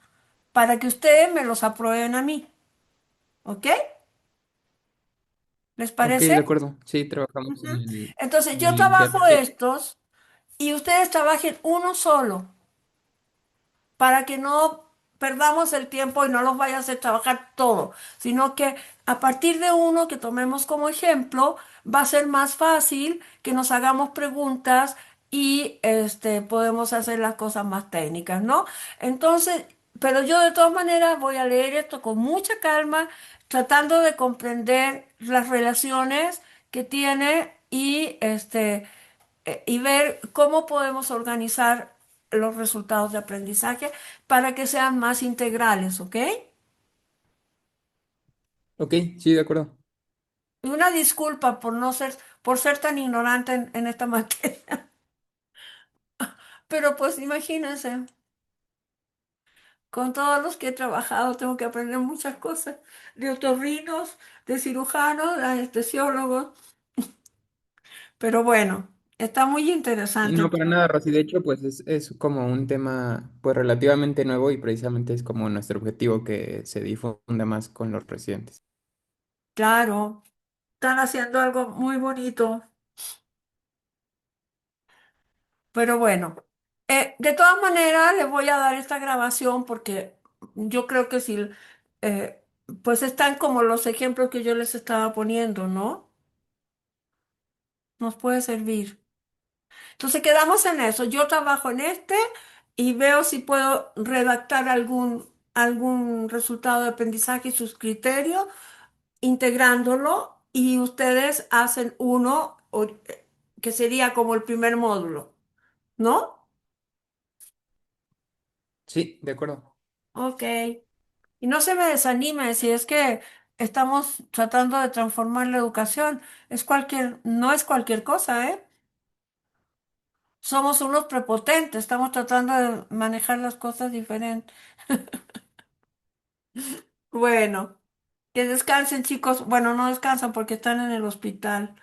para que ustedes me los aprueben a mí. ¿Ok? ¿Les Ok, parece? de acuerdo. Sí, trabajamos Ujú. Entonces, en yo el limpiar. trabajo estos y ustedes trabajen uno solo para que no perdamos el tiempo y no los vaya a hacer trabajar todo, sino que a partir de uno que tomemos como ejemplo, va a ser más fácil que nos hagamos preguntas y podemos hacer las cosas más técnicas, ¿no? Entonces, pero yo de todas maneras voy a leer esto con mucha calma, tratando de comprender las relaciones que tiene y ver cómo podemos organizar los resultados de aprendizaje para que sean más integrales, ¿ok? Ok, sí, de acuerdo. Y una disculpa por ser tan ignorante en esta materia, pero pues imagínense, con todos los que he trabajado tengo que aprender muchas cosas, de otorrinos, de cirujanos, de anestesiólogos, pero bueno, está muy Y interesante no, para nada, todo. Rosy. De hecho, pues es como un tema pues relativamente nuevo y precisamente es como nuestro objetivo que se difunda más con los residentes. Claro, están haciendo algo muy bonito. Pero bueno, de todas maneras les voy a dar esta grabación porque yo creo que si, eh, pues están como los ejemplos que yo les estaba poniendo, ¿no? Nos puede servir. Entonces quedamos en eso. Yo trabajo en y veo si puedo redactar algún resultado de aprendizaje y sus criterios, integrándolo y ustedes hacen uno que sería como el primer módulo, ¿no? Sí, de acuerdo. Ok. Y no se me desanime si es que estamos tratando de transformar la educación. No es cualquier cosa, ¿eh? Somos unos prepotentes, estamos tratando de manejar las cosas diferentes. Bueno, que descansen, chicos. Bueno, no descansan porque están en el hospital.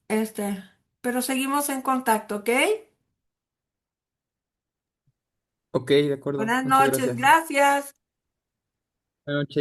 Este, pero seguimos en contacto, ¿ok? Ok, de acuerdo. Buenas Muchas noches, gracias. gracias. Buenas noches.